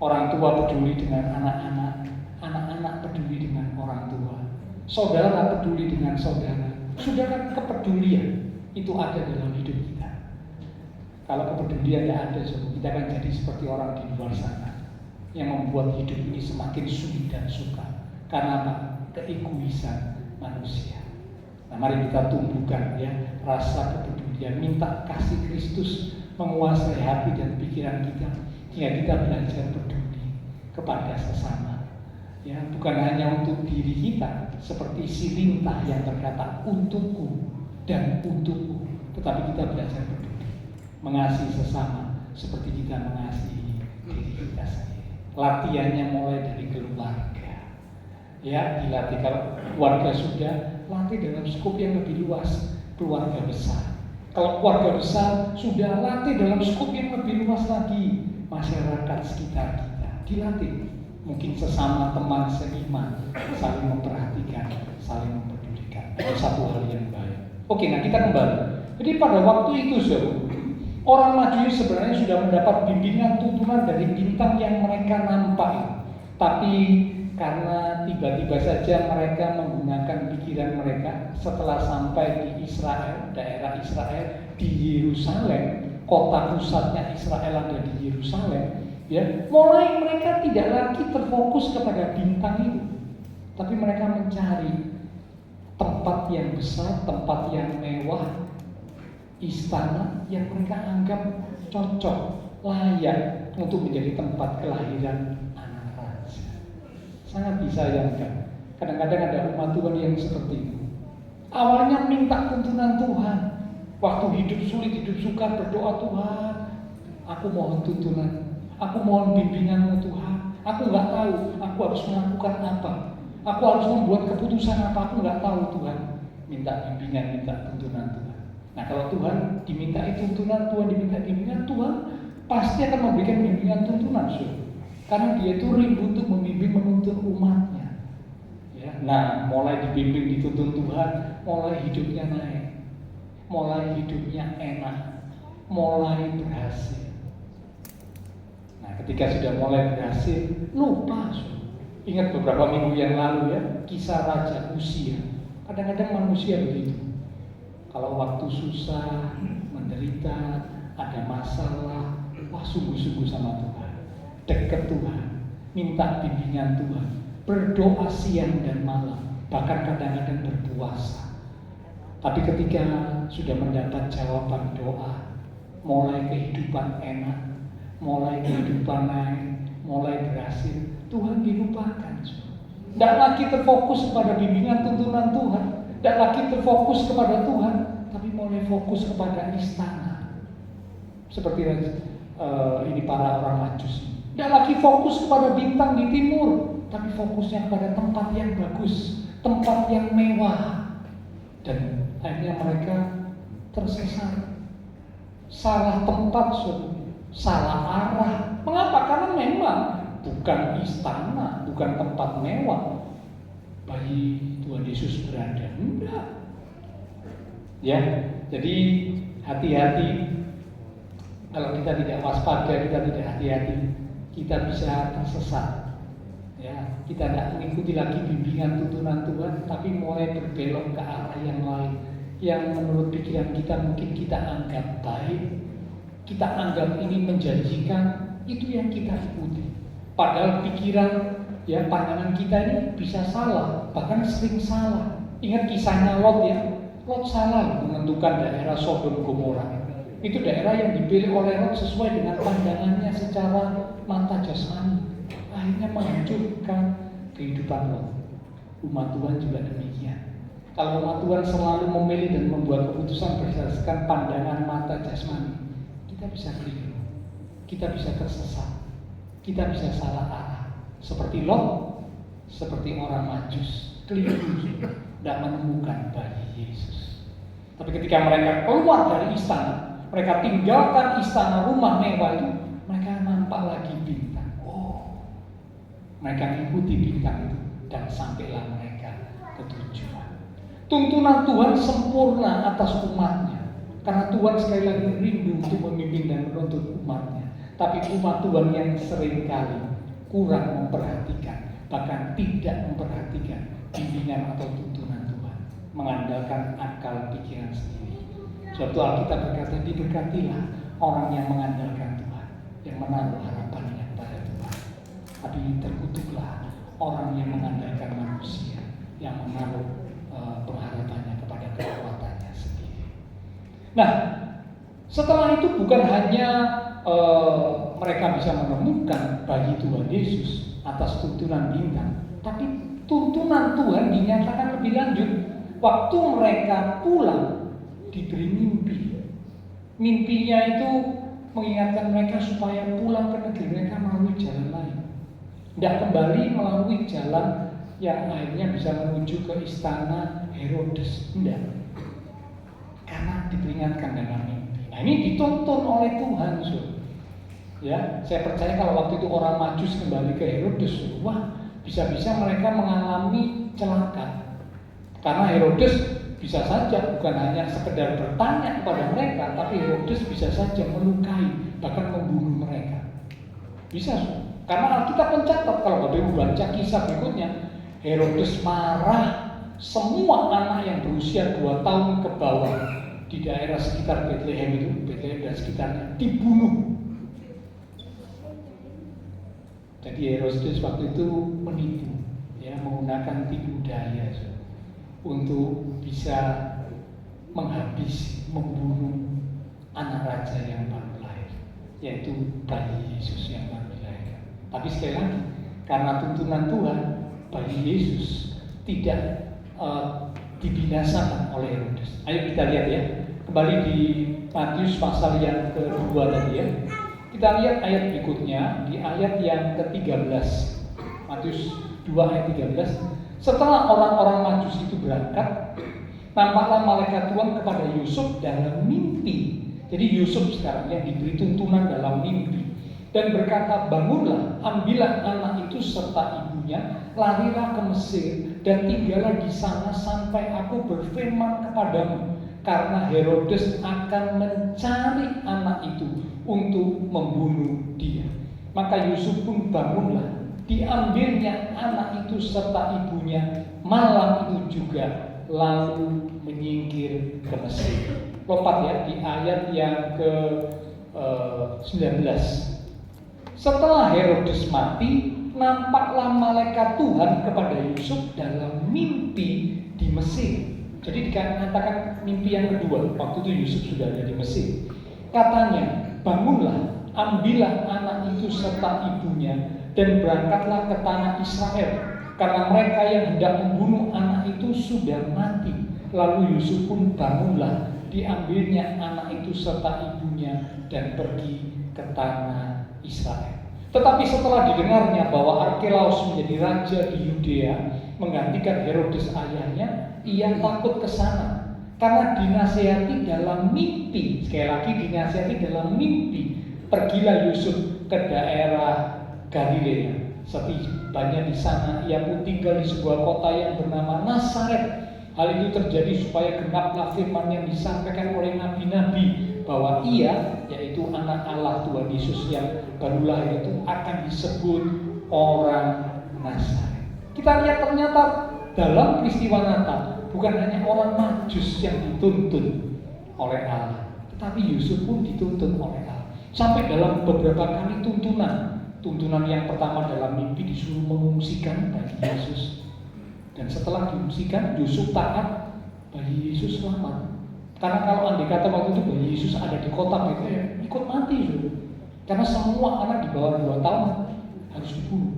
orang tua peduli dengan anak-anak, anak-anak peduli dengan orang tua, saudara peduli dengan saudara. Saudara, kepedulian itu ada dalam hidup kita. Kalau kepedulian tidak ada, kita akan jadi seperti orang di luar sana yang membuat hidup ini semakin sulit dan sukar. Karena apa? Keegoisan manusia. Nah, mari kita tumbuhkan ya rasa kepedulian, minta kasih Kristus menguasai hati dan pikiran kita, sehingga kita belajar peduli kepada sesama. Ya, bukan hanya untuk diri kita, seperti si lintah yang berkata untukku dan untukku, tetapi kita belajar peduli, mengasihi sesama seperti kita mengasihi diri kita sendiri. Latihannya mulai dari keluarga. Ya, dilatih. Kalau keluarga sudah, latih dalam skop yang lebih luas, keluarga besar. Kalau keluarga besar sudah, latih dalam skop yang lebih luas lagi, masyarakat sekitar kita. Dilatih. Mungkin sesama teman seiman, saling memperhatikan, saling mempedulikan. Itu satu hal yang baik. Oke, nah kita kembali. Jadi pada waktu itu, orang Madian sebenarnya sudah mendapat bimbingan tuntunan dari bintang yang mereka nampak. Tapi karena tiba-tiba saja mereka menggunakan pikiran mereka setelah sampai di Israel, daerah Israel, di Yerusalem, kota pusatnya Israel ada di Yerusalem. Ya, mulai mereka tidak lagi terfokus kepada bintang itu, tapi mereka mencari tempat yang besar, tempat yang mewah, istana yang mereka anggap cocok, layak untuk menjadi tempat kelahiran anak raja. Sangat disayangkan, kadang-kadang ada umat Tuhan yang seperti itu. Awalnya minta tuntunan Tuhan, waktu hidup sulit, hidup sukar, berdoa, Tuhan, aku mohon tuntunan. Aku mohon bimbingan-Mu Tuhan. Aku nggak tahu aku harus melakukan apa. Aku harus membuat keputusan apa. Aku nggak tahu Tuhan. Minta bimbingan, minta tuntunan Tuhan. Nah, kalau Tuhan diminta tuntunan, Tuhan diminta bimbingan, Tuhan pasti akan memberikan bimbingan tuntunan. Karena Dia itu rindu untuk membimbing, menuntun umatnya. Ya. Nah, mulai dibimbing, dituntun Tuhan, mulai hidupnya naik, mulai hidupnya enak, mulai berhasil. Ketika sudah mulai berhasil, lupa. Ingat beberapa minggu yang lalu ya, kisah Raja Uzia. Kadang-kadang manusia begitu. Kalau waktu susah, menderita, ada masalah, wah sungguh-sungguh sama Tuhan, dekat Tuhan, minta bimbingan Tuhan, berdoa siang dan malam, bahkan kadang-kadang berpuasa. Tapi ketika sudah mendapat jawaban doa, mulai kehidupan enak, mulai kehidupan naik, mulai berhasil, Tuhan dilupakan. Tidak lagi terfokus kepada bimbingan tuntunan Tuhan, tidak lagi terfokus kepada Tuhan, tapi mulai fokus kepada istana. Seperti ini para orang Majus. Tidak lagi fokus kepada bintang di timur, tapi fokusnya kepada tempat yang bagus, tempat yang mewah. Dan akhirnya mereka tersesat, salah tempat, salah arah. Mengapa? Karena memang bukan istana, bukan tempat mewah bagi Tuhan Yesus berada. Enggak. Ya, jadi hati-hati. Kalau kita tidak waspada, kita tidak hati-hati, kita bisa tersesat. Ya, kita tidak mengikuti lagi bimbingan tuntunan Tuhan, tapi mulai berbelok ke arah yang lain, yang menurut pikiran kita mungkin kita anggap baik, kita anggap ini menjanjikan, itu yang kita ikuti. Padahal pikiran, ya pandangan kita ini bisa salah, bahkan sering salah. Ingat kisahnya Lot ya, Lot salah menentukan daerah Sodom Gomora. Itu daerah yang dipilih oleh Lot sesuai dengan pandangannya secara mata jasmani. Akhirnya menghancurkan kehidupan Lot. Umat Tuhan juga demikian. Kalau umat Tuhan selalu memilih dan membuat keputusan berdasarkan pandangan mata jasmani, kita bisa keliru, kita bisa tersesat, kita bisa salah arah. Seperti Lot, seperti orang Majus, keliru, tidak menemukan bayi Yesus. Tapi ketika mereka keluar dari istana, mereka tinggalkan istana rumah mewah itu, mereka nampak lagi bintang. Oh, mereka mengikuti bintang itu dan sampailah mereka ketujuan. Tuntunan Tuhan sempurna atas umatnya, karena Tuhan sekali lagi rindu untuk memimpin dan menuntut umatnya. Tapi umat Tuhan yang seringkali kurang memperhatikan, bahkan tidak memperhatikan bimbingan atau tuntunan Tuhan, mengandalkan akal pikiran sendiri. Sebab itu Alkitab berkata, diberkatilah orang yang mengandalkan Tuhan, yang menaruh harapannya pada Tuhan. Tapi terkutuklah orang yang mengandalkan manusia, yang menaruh pengharapannya kepada kekuatannya sendiri. Nah, setelah itu bukan hanya mereka bisa menemukan bagi Tuhan Yesus atas tuntunan bintang, tapi tuntunan Tuhan dinyatakan lebih lanjut. Waktu mereka pulang diberi mimpi. Mimpinya itu mengingatkan mereka supaya pulang ke negeri mereka melalui jalan lain, tidak kembali melalui jalan yang akhirnya bisa menuju ke istana Herodes. Tidak, karena diperingatkan dalam mimpi. Nah, ini dituntun oleh Tuhan, ya. Saya percaya kalau waktu itu orang Majus kembali ke Herodes, wah, bisa-bisa mereka mengalami celaka. Karena Herodes bisa saja bukan hanya sekedar bertanya kepada mereka, tapi Herodes bisa saja melukai, bahkan membunuh mereka. Bisa, karena Alkitab mencatat, kalau Bapak Ibu baca kisah berikutnya, Herodes marah, semua anak yang berusia 2 tahun ke bawah di daerah sekitar Bethlehem itu, Bethlehem dan sekitarnya, dibunuh. Jadi Herodes waktu itu menipu, ya, menggunakan tipu daya untuk bisa menghabisi, membunuh anak raja yang baru lahir, yaitu bayi Yesus yang baru dilahirkan. Tapi sekali lagi, karena tuntunan Tuhan, bayi Yesus tidak dibinasakan oleh Herodes. Ayo kita lihat ya, kembali di Matius pasal yang kedua tadi ya. Kita lihat ayat berikutnya, di ayat yang ke-13. Matius 2 ayat 13. Setelah orang-orang Majus itu berangkat, nampaklah malaikat Tuhan kepada Yusuf dalam mimpi. Jadi Yusuf sekarang yang diberi tuntunan dalam mimpi, dan berkata, bangunlah, ambillah anak itu serta ibunya, larilah ke Mesir, dan tinggallah di sana sampai aku berfirman kepadamu, karena Herodes akan mencari anak itu untuk membunuh dia. Maka Yusuf pun bangunlah, diambilnya anak itu serta ibunya malam itu juga, lalu menyingkir ke Mesir. Lompat ya di ayat yang ke-19. Setelah Herodes mati, nampaklah malaikat Tuhan kepada Yusuf dalam mimpi di Mesir. Jadi dikatakan mimpi yang kedua, waktu itu Yusuf sudah ada di Mesir. Katanya, bangunlah, ambillah anak itu serta ibunya, dan berangkatlah ke tanah Israel, karena mereka yang hendak membunuh anak itu sudah mati. Lalu Yusuf pun bangunlah, diambilnya anak itu serta ibunya, dan pergi ke tanah Israel. Tetapi setelah didengarnya bahwa Arkelaus menjadi raja di Yudea, menggantikan Herodes ayahnya, ia takut ke sana karena dinasihati dalam mimpi. Sekali lagi dinasihati dalam mimpi. Pergilah Yusuf ke daerah Galilea. Setibanya di sana, ia pun tinggal di sebuah kota yang bernama Nazaret. Hal itu terjadi supaya genaplah firman yang disampaikan oleh nabi-nabi, bahwa ia, yaitu anak Allah Tuhan Yesus yang baru lahir itu, akan disebut orang Nazaret. Kita lihat ternyata dalam peristiwa Natal bukan hanya orang Majus yang dituntun oleh Allah, tetapi Yusuf pun dituntun oleh Allah. Sampai dalam beberapa kali tuntunan. Tuntunan yang pertama dalam mimpi disuruh mengungsikan bagi Yesus, dan setelah diungsikan Yusuf taat, bagi Yesus selamat. Karena kalau andai kata waktu itu bayi Yesus ada di kota Bethlehem, ikut mati sudah. Karena semua anak di bawah 2 tahun harus dibunuh.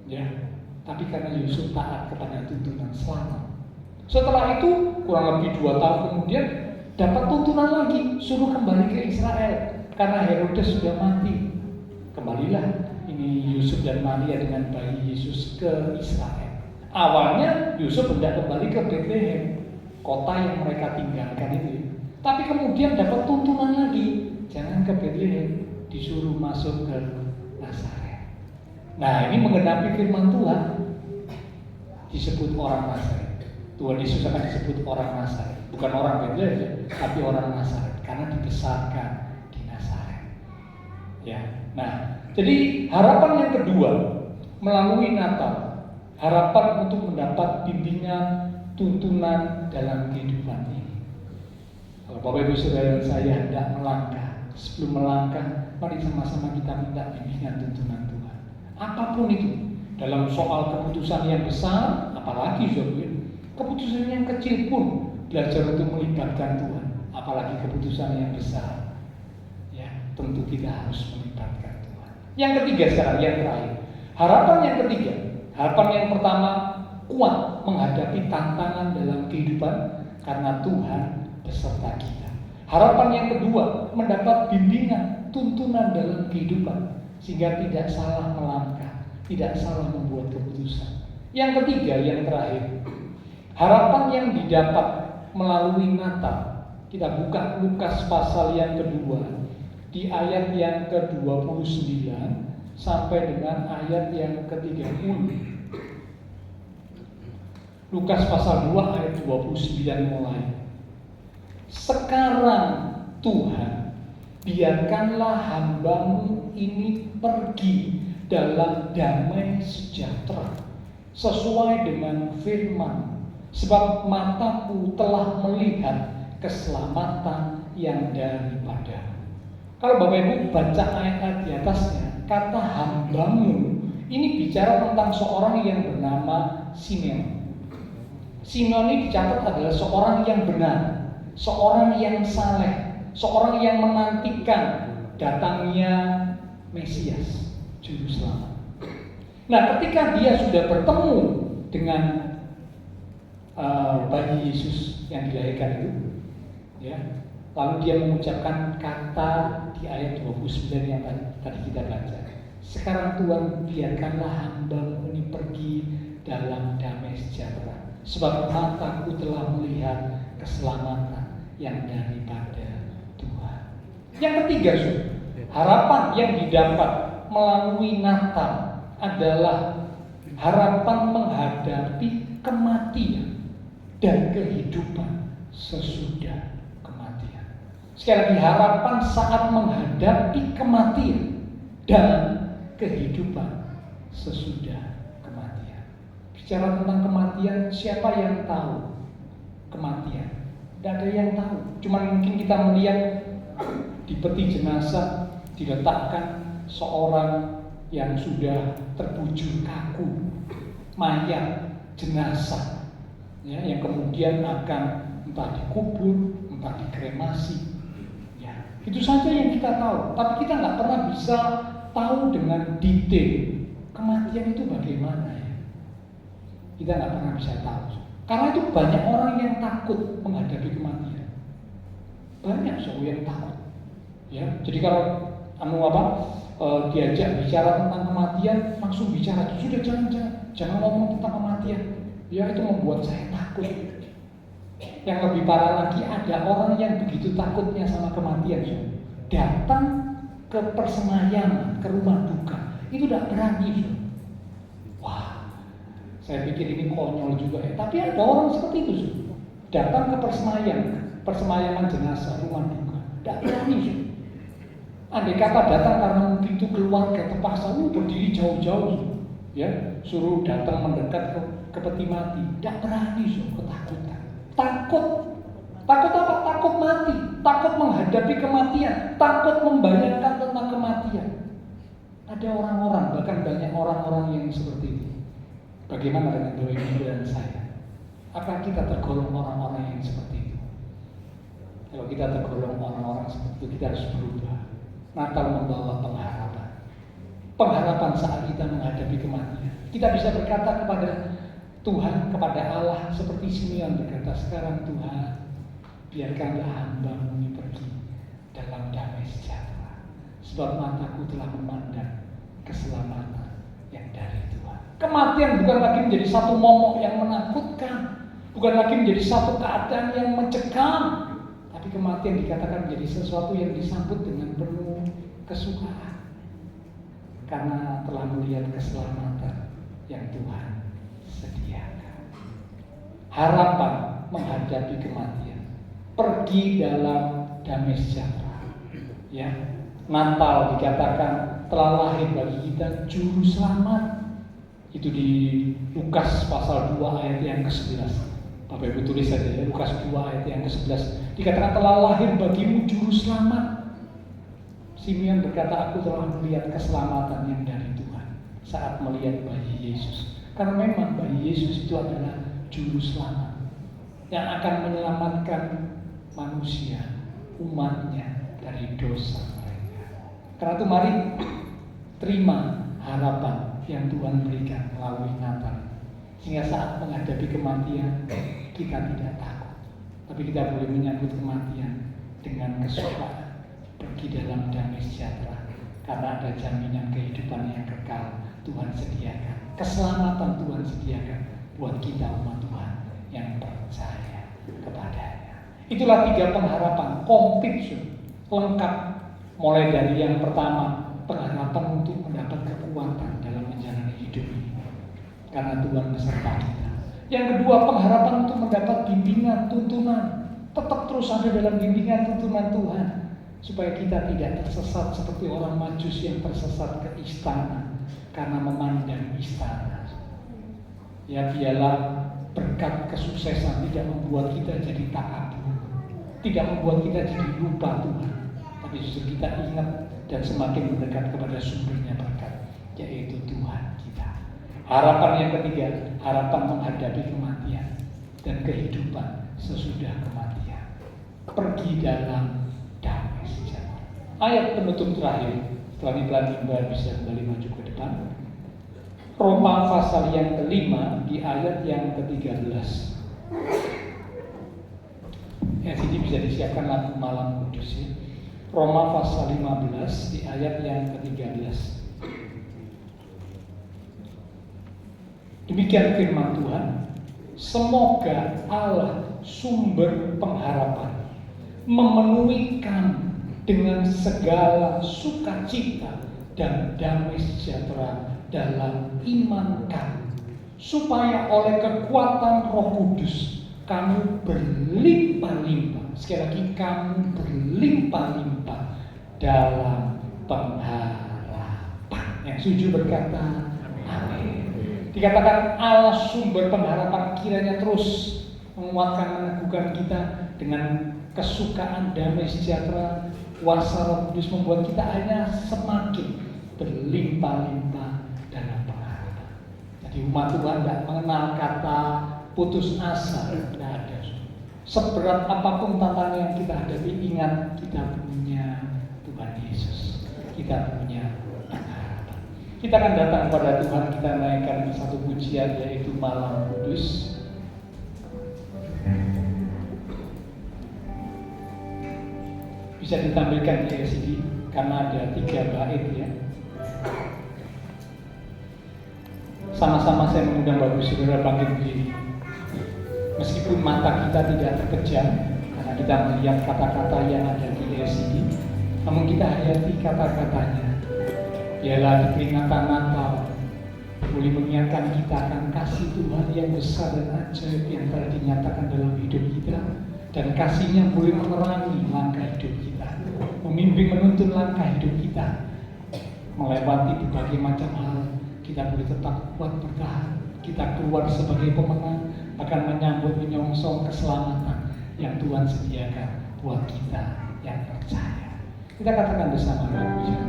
Ya, tapi karena Yusuf taat kepada tuntunan, selamat. Setelah itu kurang lebih 2 tahun kemudian dapat tuntunan lagi, suruh kembali ke Israel karena Herodes sudah mati. Kembalilah ini Yusuf dan Maria dengan bayi Yesus ke Israel. Awalnya Yusuf hendak kembali ke Bethlehem, kota yang mereka tinggalkan itu. Tapi kemudian dapat tuntunan lagi, jangan ke Bethlehem, disuruh masuk ke Nazaret. Nah, ini menggenapi firman Tuhan. disebut orang Nazaret. Tuhan Yesus akan disebut orang Nazaret, bukan orang Bethlehem, tapi orang Nazaret karena dibesarkan di Nazaret. Ya. Nah, jadi harapan yang kedua melalui Natal, harapan untuk mendapat bimbingan, tuntunan dalam kehidupan ini. Kalau Bapak Ibu Saudara saya hendak melangkah, sebelum melangkah, mari sama-sama kita minta bimbingan tuntunan Tuhan. Apapun itu, dalam soal keputusan yang besar, apalagi saudara, keputusan yang kecil pun belajar untuk melibatkan Tuhan, apalagi keputusan yang besar. Ya, tentu kita harus melibatkan Tuhan. Yang ketiga sekarang, yang terakhir. Harapan yang ketiga, harapan yang pertama, kuat menghadapi tantangan dalam kehidupan karena Tuhan beserta kita. Harapan yang kedua, mendapat bimbingan, tuntunan dalam kehidupan sehingga tidak salah melangkah, tidak salah membuat keputusan. Yang ketiga, yang terakhir, harapan yang didapat melalui Natal. Kita buka Lukas pasal yang kedua di ayat yang ke-29 sampai dengan ayat yang ke-30. Lukas pasal 2 ayat 29 mulai. Sekarang Tuhan, biarkanlah hamba-Mu ini pergi dalam damai sejahtera sesuai dengan firman, sebab mataku telah melihat keselamatan yang daripada. Kalau Bapak Ibu baca ayat-ayat di atasnya, kata hamba-Mu ini bicara tentang seorang yang bernama Simeon. Simeon ini dicatat adalah seorang yang benar, seorang yang saleh, seorang yang menantikan datangnya Mesias, Juru Selamat. Nah, ketika dia sudah bertemu dengan bayi Yesus yang dilahirkan itu, ya, lalu dia mengucapkan kata di ayat 29 yang tadi kita baca. Sekarang Tuhan, biarkanlah hamba-Mu ini pergi dalam damai sejahtera, sebab mataku telah melihat keselamatan yang daripada Tuhan. Yang ketiga, harapan yang didapat melalui Natal adalah harapan menghadapi kematian dan kehidupan sesudah kematian. Sekali lagi, harapan saat menghadapi kematian dan kehidupan sesudah kematian. Bicara tentang kematian, siapa yang tahu kematian? Tidak ada yang tahu. Cuma mungkin kita melihat di peti jenazah diletakkan seorang yang sudah terbujur kaku, mayat jenazah, ya, yang kemudian akan entah dikubur, entah dikremasi. Ya, itu saja yang kita tahu. Tapi kita nggak pernah bisa tahu dengan detail kematian itu bagaimana, ya. Kita nggak pernah bisa tahu. Karena itu banyak orang yang takut menghadapi kematian. Banyak yang takut. Ya, jadi kalau diajak bicara tentang kematian, langsung bicara, sudah jangan ngomong tentang kematian. Ya, itu membuat saya takut. Yang lebih parah lagi, ada orang yang begitu takutnya sama kematian, datang ke persemayaman, ke rumah duka, itu tidak berani. Wah, saya pikir ini konyol juga ya. Tapi ada orang seperti itu, datang ke persemayaman jenazah, rumah duka, tidak berani. Andai kata datang karena mungkin itu keluarga terpaksa berdiri jauh-jauh, ya, suruh datang mendekat ke peti mati, tidak berani, ketakutan. Takut apa? Takut mati, takut menghadapi kematian, takut membayangkan tentang kematian. Ada orang-orang, bahkan banyak orang-orang yang seperti itu. Bagaimana dengan Bapak Ibu dan saya? Apa kita tergolong orang-orang yang seperti itu? Kalau kita tergolong orang-orang seperti itu, kita harus berubah. Natal membawa pengharapan. Pengharapan saat kita menghadapi kematian. Kita bisa berkata kepada Tuhan, kepada Allah, seperti Simeon berkata, sekarang Tuhan, biarkanlah hamba-Mu ini pergi dalam damai sejahtera, sebab mataku telah memandang keselamatan yang dari Tuhan. Kematian bukan lagi menjadi satu momok yang menakutkan, bukan lagi menjadi satu keadaan yang mencekam, tapi kematian dikatakan menjadi sesuatu yang disambut dengan penuh kesukaan, karena telah melihat keselamatan yang Tuhan sediakan. harapan menghadapi kematian, pergi dalam damai sejahtera. Ya, Natal dikatakan telah lahir bagi kita juru selamat. Itu di Lukas pasal 2 ayat yang ke-11. Bapak Ibu tulis saja ya, Lukas 2 ayat yang ke-11. Dikatakan telah lahir bagimu juru selamat. Simeon berkata, aku telah melihat keselamatan yang dari Tuhan saat melihat bayi Yesus. Karena memang bayi Yesus itu adalah juru selamat yang akan menyelamatkan manusia, umatnya dari dosa mereka. Karena itu mari terima harapan yang Tuhan berikan melalui Natal, sehingga saat menghadapi kematian kita tidak takut, tapi kita boleh menyambut kematian dengan kesukaan, pergi dalam damai sejahtera, karena ada jaminan kehidupan yang kekal Tuhan sediakan, keselamatan Tuhan sediakan buat kita umat Tuhan yang percaya kepadanya. Itulah 3 pengharapan komplit, lengkap, mulai dari yang pertama, pengharapan untuk mendapat kekuatan dalam menjalani hidup ini karena Tuhan beserta kita. Yang kedua, pengharapan untuk mendapat bimbingan, tuntunan, tetap terus ada dalam bimbingan tuntunan Tuhan supaya kita tidak tersesat seperti orang Majus yang tersesat ke istana karena memandang istana. Ya, biarlah berkat kesuksesan tidak membuat kita jadi takabur, tidak membuat kita jadi lupa Tuhan, tapi justru kita ingat dan semakin mendekat kepada sumbernya berkat, yaitu Tuhan kita. Harapan yang ketiga, harapan menghadapi kematian dan kehidupan sesudah kematian. Pergi dalam damai sejahtera. Ayat penutup terakhir, pelan-pelan Imbal bisa kembali maju ke depan. Roma pasal yang ke-5 di ayat yang ke-13. Ya, sini bisa disiapkan lagu Malam Kudus ya. Roma pasal 15 di ayat yang ke-13. Demikian firman Tuhan, semoga Allah sumber pengharapan memenuhi kamu dengan segala sukacita dan damai sejahtera dalam iman kamu, supaya oleh kekuatan Roh Kudus kamu berlimpah-limpah. Sekali lagi, kamu berlimpah-limpah dalam pengharapan. Yang setuju berkata amin. Dikatakan Allah sumber pengharapan, kiranya terus menguatkan, meneguhkan kita dengan kesukaan damai sejahtera. Kuasa Roh Kudus membuat kita hanya semakin berlimpah-limpah dalam pengharapan. Jadi umat Tuhan tidak mengenal kata putus asa, tidak ada. Seberat apapun tantangan yang kita hadapi, ingat kita punya Tuhan Yesus, kita punya pengharapan. Kita akan datang kepada Tuhan, kita naikkan satu pujian yaitu Malam Kudus. Bisa ditampilkan di LCD karena ada 3 bait ya. Sama-sama saya mengundang Bapak Saudara bangkit berdiri. Meskipun mata kita tidak terkejam karena kita melihat kata-kata yang ada di LCD, namun kita hayati kata-katanya. Ialah di peringatan Natal boleh mengingatkan kita akan kasih Tuhan yang besar dan ajaib yang telah dinyatakan dalam hidup kita, dan kasih-Nya boleh menerangi langkah hidup kita, membimbing menuntun langkah hidup kita, melewati berbagai macam hal. Kita boleh tetap kuat bertahan, kita keluar sebagai pemenang, akan menyambut menyongsong keselamatan yang Tuhan sediakan buat kita yang percaya. Kita katakan bersama lagunya.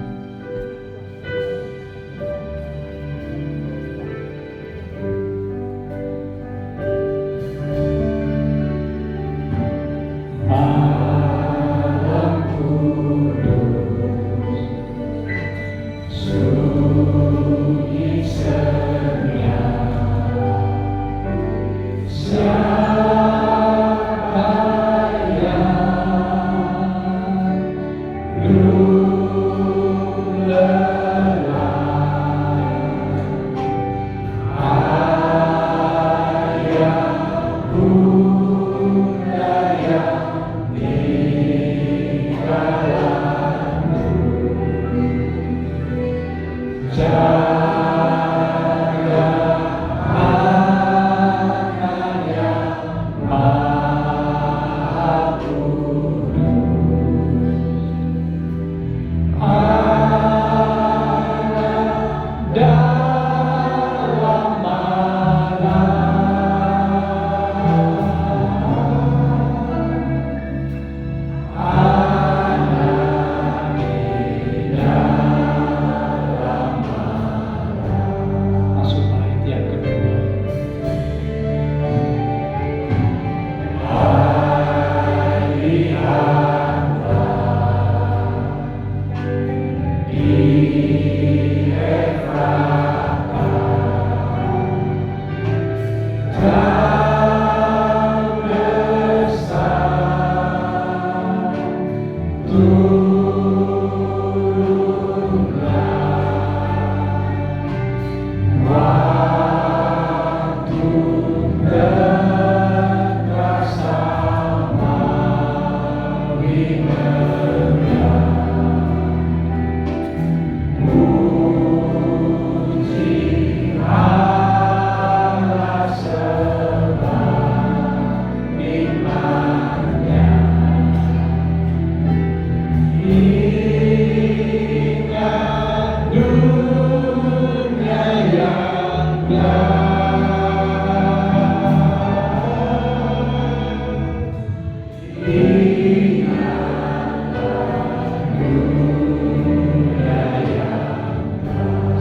Love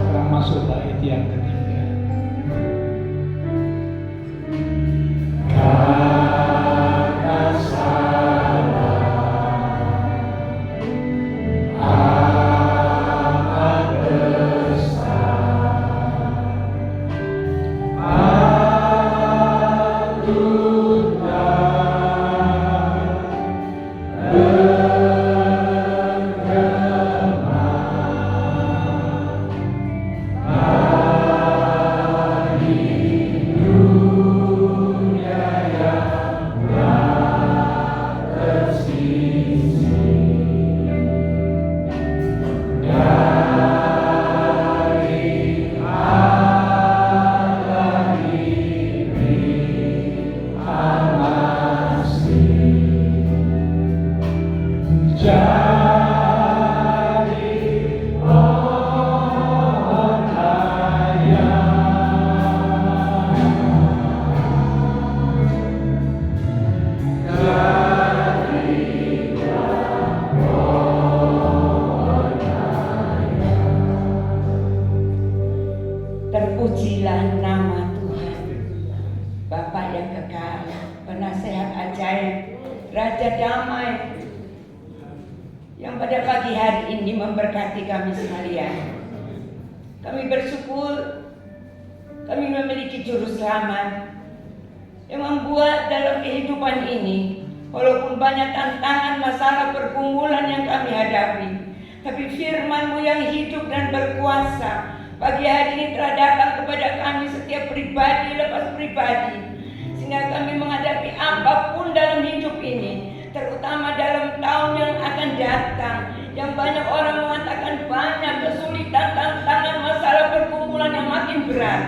Sekarang masuk bait yang ketiga. Terpujilah nama Tuhan, Bapa yang kekal, penasehat ajaib, Raja damai, yang pada pagi hari ini memberkati kami sekalian. Kami bersyukur kami memiliki juru selamat yang membuat dalam kehidupan ini, walaupun banyak tantangan, masalah, pergumulan yang kami hadapi, tapi firman-Mu yang hidup dan berkuasa pagi hari ini telah datang kepada kami setiap pribadi lepas pribadi, sehingga kami menghadapi apapun dalam hidup ini, terutama dalam tahun yang akan datang, yang banyak orang mengatakan banyak kesulitan, tantangan, masalah, pergumulan yang makin berat.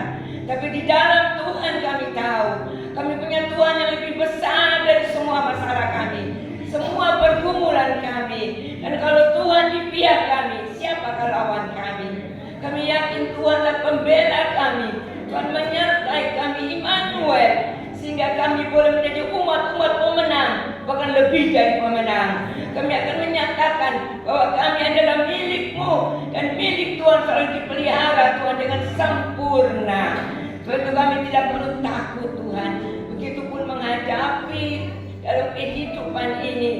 Tapi di dalam Tuhan kami tahu, kami punya Tuhan yang lebih besar dari semua masalah kami, semua pergumulan kami. Dan kalau Tuhan di pihak kami, siapakah lawan kami? Kami yakin Tuhanlah pembela kami, Tuhan menyertai kami, Immanuel, sehingga kami boleh menjadi umat-umat pemenang, bahkan lebih dari pemenang. Kami akan menyatakan bahwa kami adalah milik-Mu, dan milik Tuhan selalu dipelihara Tuhan dengan sempurna. Sebab itu kami tidak perlu takut Tuhan. Begitupun menghadapi dalam kehidupan ini,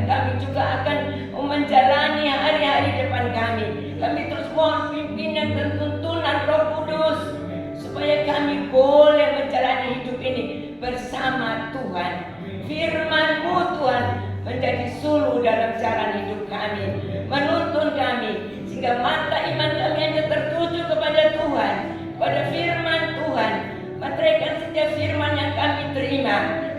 kami juga akan menjalani hari-hari depan kami. Kami terus mohon pimpinan dan tuntunan Roh Kudus, supaya kami boleh menjalani hidup ini bersama Tuhan. Firman-Mu Tuhan menjadi suluh dalam jalan hidup kami, menuntun kami, sehingga mata iman kami hanya tertuju kepada Tuhan, pada firman Tuhan. Meteraikan setiap firman yang kami terima,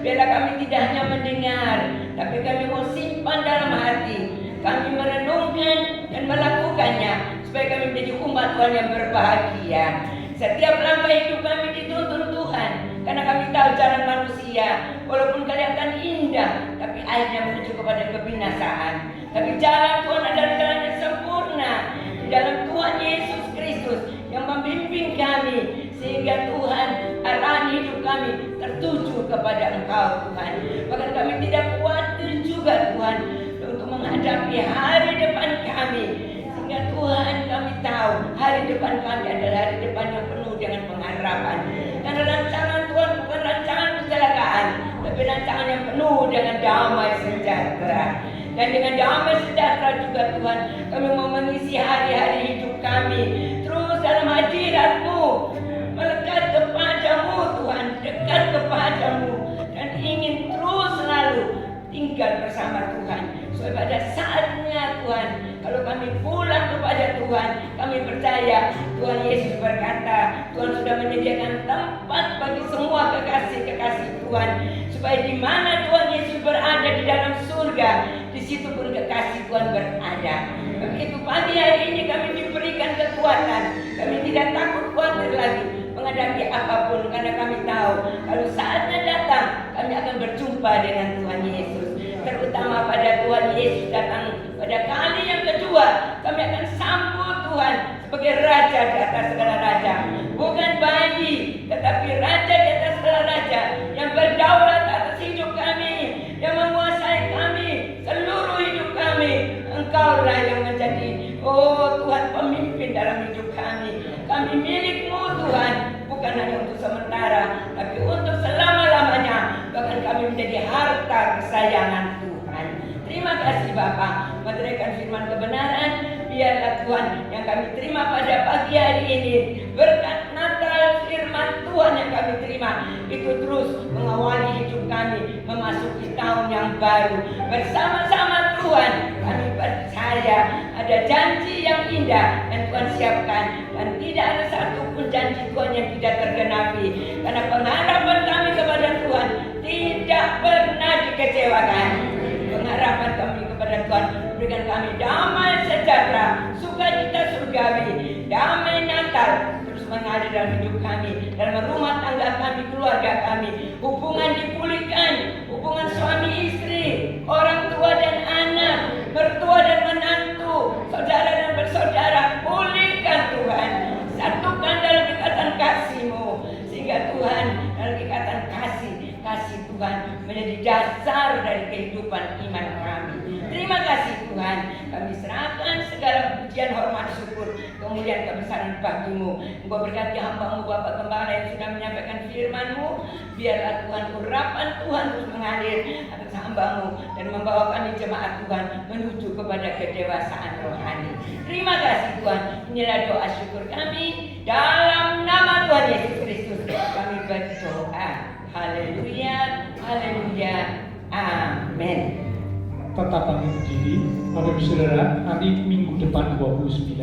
biarlah kami tidak hanya mendengar, tapi kami mau simpan dalam hati. Kami merenungkan dan melakukannya, supaya kami menjadi umat Tuhan yang berbahagia. Setiap langkah hidup kami dituntun Tuhan, karena kami tahu jalan manusia walaupun kelihatan indah, tapi akhirnya menuju kepada kebinasaan. Tapi jalan Tuhan adalah jalan yang sempurna, di dalam Tuhan Yesus Kristus yang membimbing kami, sehingga Tuhan arahan hidup kami tertuju kepada Engkau Tuhan. Bahkan kami tidak khawatir juga Tuhan untuk menghadapi hari depan kami, sehingga Tuhan kami tahu hari depan kami adalah hari depan yang penuh dengan pengharapan. Karena rancangan Tuhan bukan rancangan kecelakaan, tapi rancangan yang penuh dengan damai sejahtera. Dan dengan damai sejahtera juga Tuhan, kami mau mengisi hari-hari hidup kami terus dalam hadirat-Mu, melekat kepadamu Tuhan, dekat kepadamu, dan ingin terus selalu tinggal bersama Tuhan, supaya pada saat percaya Tuhan Yesus berkata, Tuhan sudah menyediakan tempat bagi semua kekasih-kekasih Tuhan, supaya di mana Tuhan Yesus berada di dalam surga, di situ pun kekasih Tuhan berada. Begitu pagi hari ini kami diberikan kekuatan, kami tidak takut khawatir lagi menghadapi apapun, karena kami tahu kalau saatnya datang kami akan berjumpa dengan Tuhan Yesus. Terutama pada Tuhan Yesus datang pada kali yang kedua, kami akan sambut Tuhan sebagai Raja di atas segala raja, bukan bayi, tetapi Raja di atas segala raja yang berdaulat atas hidup kami, yang menguasai kami, seluruh hidup kami. Engkaulah yang menjadi Tuhan pemimpin dalam hidup kami. Kami milik-Mu Tuhan, bukan hanya untuk sementara, tapi untuk selama-lamanya. Bahkan kami menjadi harta kesayangan Tuhan. Terima kasih Bapa, menerangkan firman kebenaran. Biarlah Tuhan yang kami terima pada pagi hari ini, berkat Natal firman Tuhan yang kami terima, itu terus mengawali hidup kami memasuki tahun yang baru. Bersama-sama Tuhan, kami percaya ada janji yang indah yang Tuhan siapkan, dan tidak ada satupun janji Tuhan yang tidak tergenapi, karena pengharapan kami kepada Tuhan tidak pernah dikecewakan. Pengharapan kami kepada Tuhan berikan kami damai sejahtera, sukacita surgawi, damai Natal terus mengalir dalam hidup kami, dalam rumah tangga kami, keluarga kami. Hubungan dipulihkan, hubungan suami istri, orang tua dan anak, mertua dan menantu, saudara dan bersaudara. Pulihkan Tuhan, satukan dalam ikatan kasih-Mu, sehingga Tuhan dalam ikatan kasih Tuhan menjadi dasar dari kehidupan iman kami. Terima kasih Tuhan, kami serahkan segala pujian, hormat, syukur, kemuliaan, kebesaran bagi-Mu. Engkau berkati hamba-Mu Bapak Gembala yang sudah menyampaikan firman-Mu. Biarlah Tuhan urapan Tuhan terus mengalir atas hamba-Mu dan membawa kami jemaat Tuhan menuju kepada kedewasaan rohani. Terima kasih Tuhan. Inilah doa syukur kami dalam nama Tuhan Yesus Kristus. Kami berdoa. Haleluya, haleluya, amin. Tetap kami berdiri, Bapak Ibu Saudara. Nanti minggu depan 29,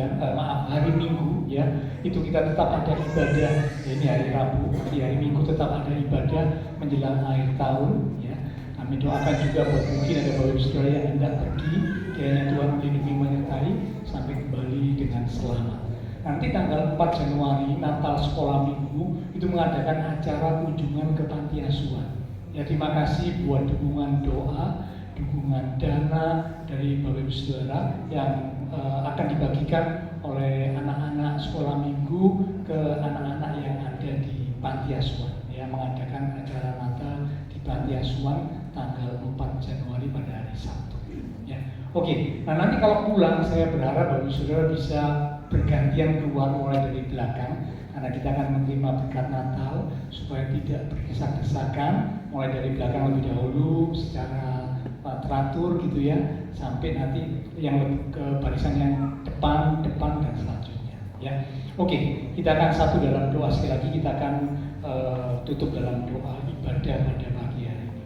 hari Minggu ya, itu kita tetap ada ibadah. Ini hari Rabu, di hari Minggu tetap ada ibadah menjelang akhir tahun ya. Kami doakan juga buat mungkin ada Bapak Ibu Saudara yang hendak pergi, kiranya Tuhan melindungi menyertai sampai kembali dengan selamat. Nanti tanggal 4 Januari, Natal Sekolah Minggu, itu mengadakan acara kunjungan ke panti asuhan. Ya, terima kasih buat dukungan doa, dukungan dana dari Bapak Ibu Saudara yang akan dibagikan oleh anak-anak sekolah minggu ke anak-anak yang ada di panti asuhan. Ya, mengadakan acara Natal di panti asuhan tanggal 4 Januari pada hari Sabtu. Ya, oke. Nah, nanti kalau pulang, saya berharap Bapak Ibu Saudara bisa bergantian keluar mulai dari belakang, karena kita akan menerima berkat Natal supaya tidak berdesak-desakan, mulai dari belakang lebih dahulu secara teratur gitu ya, sampai nanti yang lebih ke barisan yang depan dan selanjutnya ya. Oke, kita akan satu dalam doa. Sekali lagi kita akan tutup dalam doa ibadah pada pagi hari ini.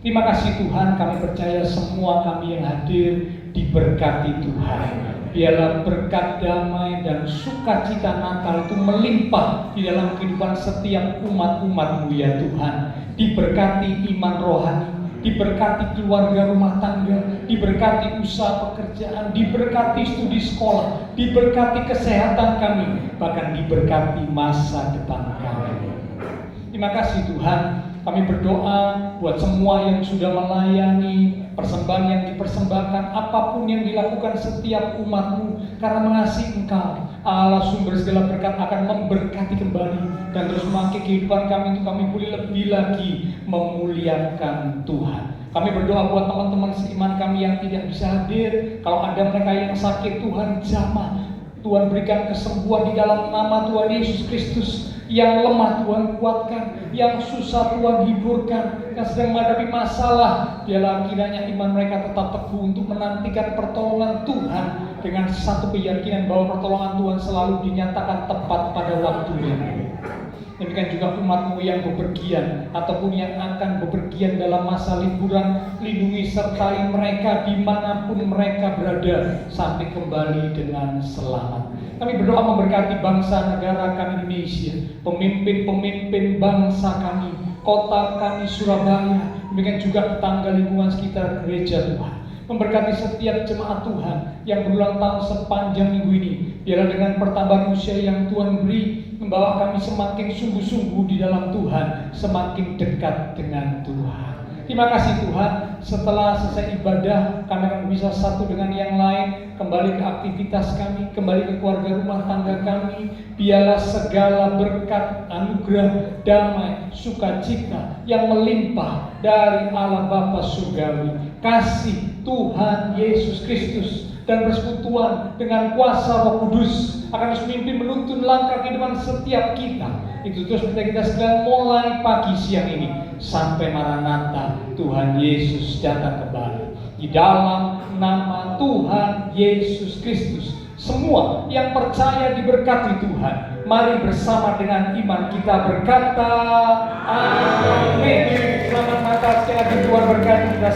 Terima kasih Tuhan, kami percaya semua kami yang hadir diberkati Tuhan. Biarlah berkat damai dan sukacita Natal itu melimpah di dalam kehidupan setiap umat-umat-Mu ya Tuhan. Diberkati iman rohani, diberkati keluarga rumah tangga, diberkati usaha pekerjaan, diberkati studi sekolah, diberkati kesehatan kami, bahkan diberkati masa depan kami. Terima kasih Tuhan. Kami berdoa buat semua yang sudah melayani, persembahan yang dipersembahkan, apapun yang dilakukan setiap umat-Mu, karena mengasihi Engkau, Allah sumber segala berkat akan memberkati kembali dan terus memakai kehidupan kami untuk kami boleh lebih lagi memuliakan Tuhan. Kami berdoa buat teman-teman seiman kami yang tidak bisa hadir. Kalau ada mereka yang sakit, Tuhan jamah, Tuhan berikan kesembuhan di dalam nama Tuhan Yesus Kristus. Yang lemah Tuhan kuatkan, yang susah Tuhan hiburkan, yang sedang menghadapi masalah, biarlah kiranya iman mereka tetap teguh untuk menantikan pertolongan Tuhan dengan satu keyakinan bahwa pertolongan Tuhan selalu dinyatakan tepat pada waktunya. Demikian juga umatmu yang bepergian ataupun yang akan bepergian dalam masa liburan, lindungi sertai mereka dimanapun mereka berada sampai kembali dengan selamat. Kami berdoa memberkati bangsa negara kami Indonesia, pemimpin-pemimpin bangsa kami, kota kami Surabaya, demikian juga tetangga lingkungan sekitar gereja Tuhan. Memberkati setiap jemaat Tuhan yang berulang tahun sepanjang minggu ini. Biarlah dengan pertambahan usia yang Tuhan beri, membawa kami semakin sungguh-sungguh di dalam Tuhan, semakin dekat dengan Tuhan. Terima kasih Tuhan, setelah selesai ibadah kami akan bisa satu dengan yang lain, kembali ke aktivitas kami, kembali ke keluarga rumah tangga kami. Biarlah segala berkat, anugerah, damai, sukacita yang melimpah dari Allah Bapa Surgawi, kasih Tuhan Yesus Kristus dan persekutuan dengan kuasa Roh Kudus akan terus memimpin menuntun langkah kehidupan setiap kita. Itu terus kita sedang mulai pagi siang ini sampai Maranatha Tuhan Yesus datang kembali. Di dalam nama Tuhan Yesus Kristus, semua yang percaya diberkati Tuhan. Mari bersama dengan iman kita berkata, amin. Selamat Natal sekali lagi, Tuhan berkati kita.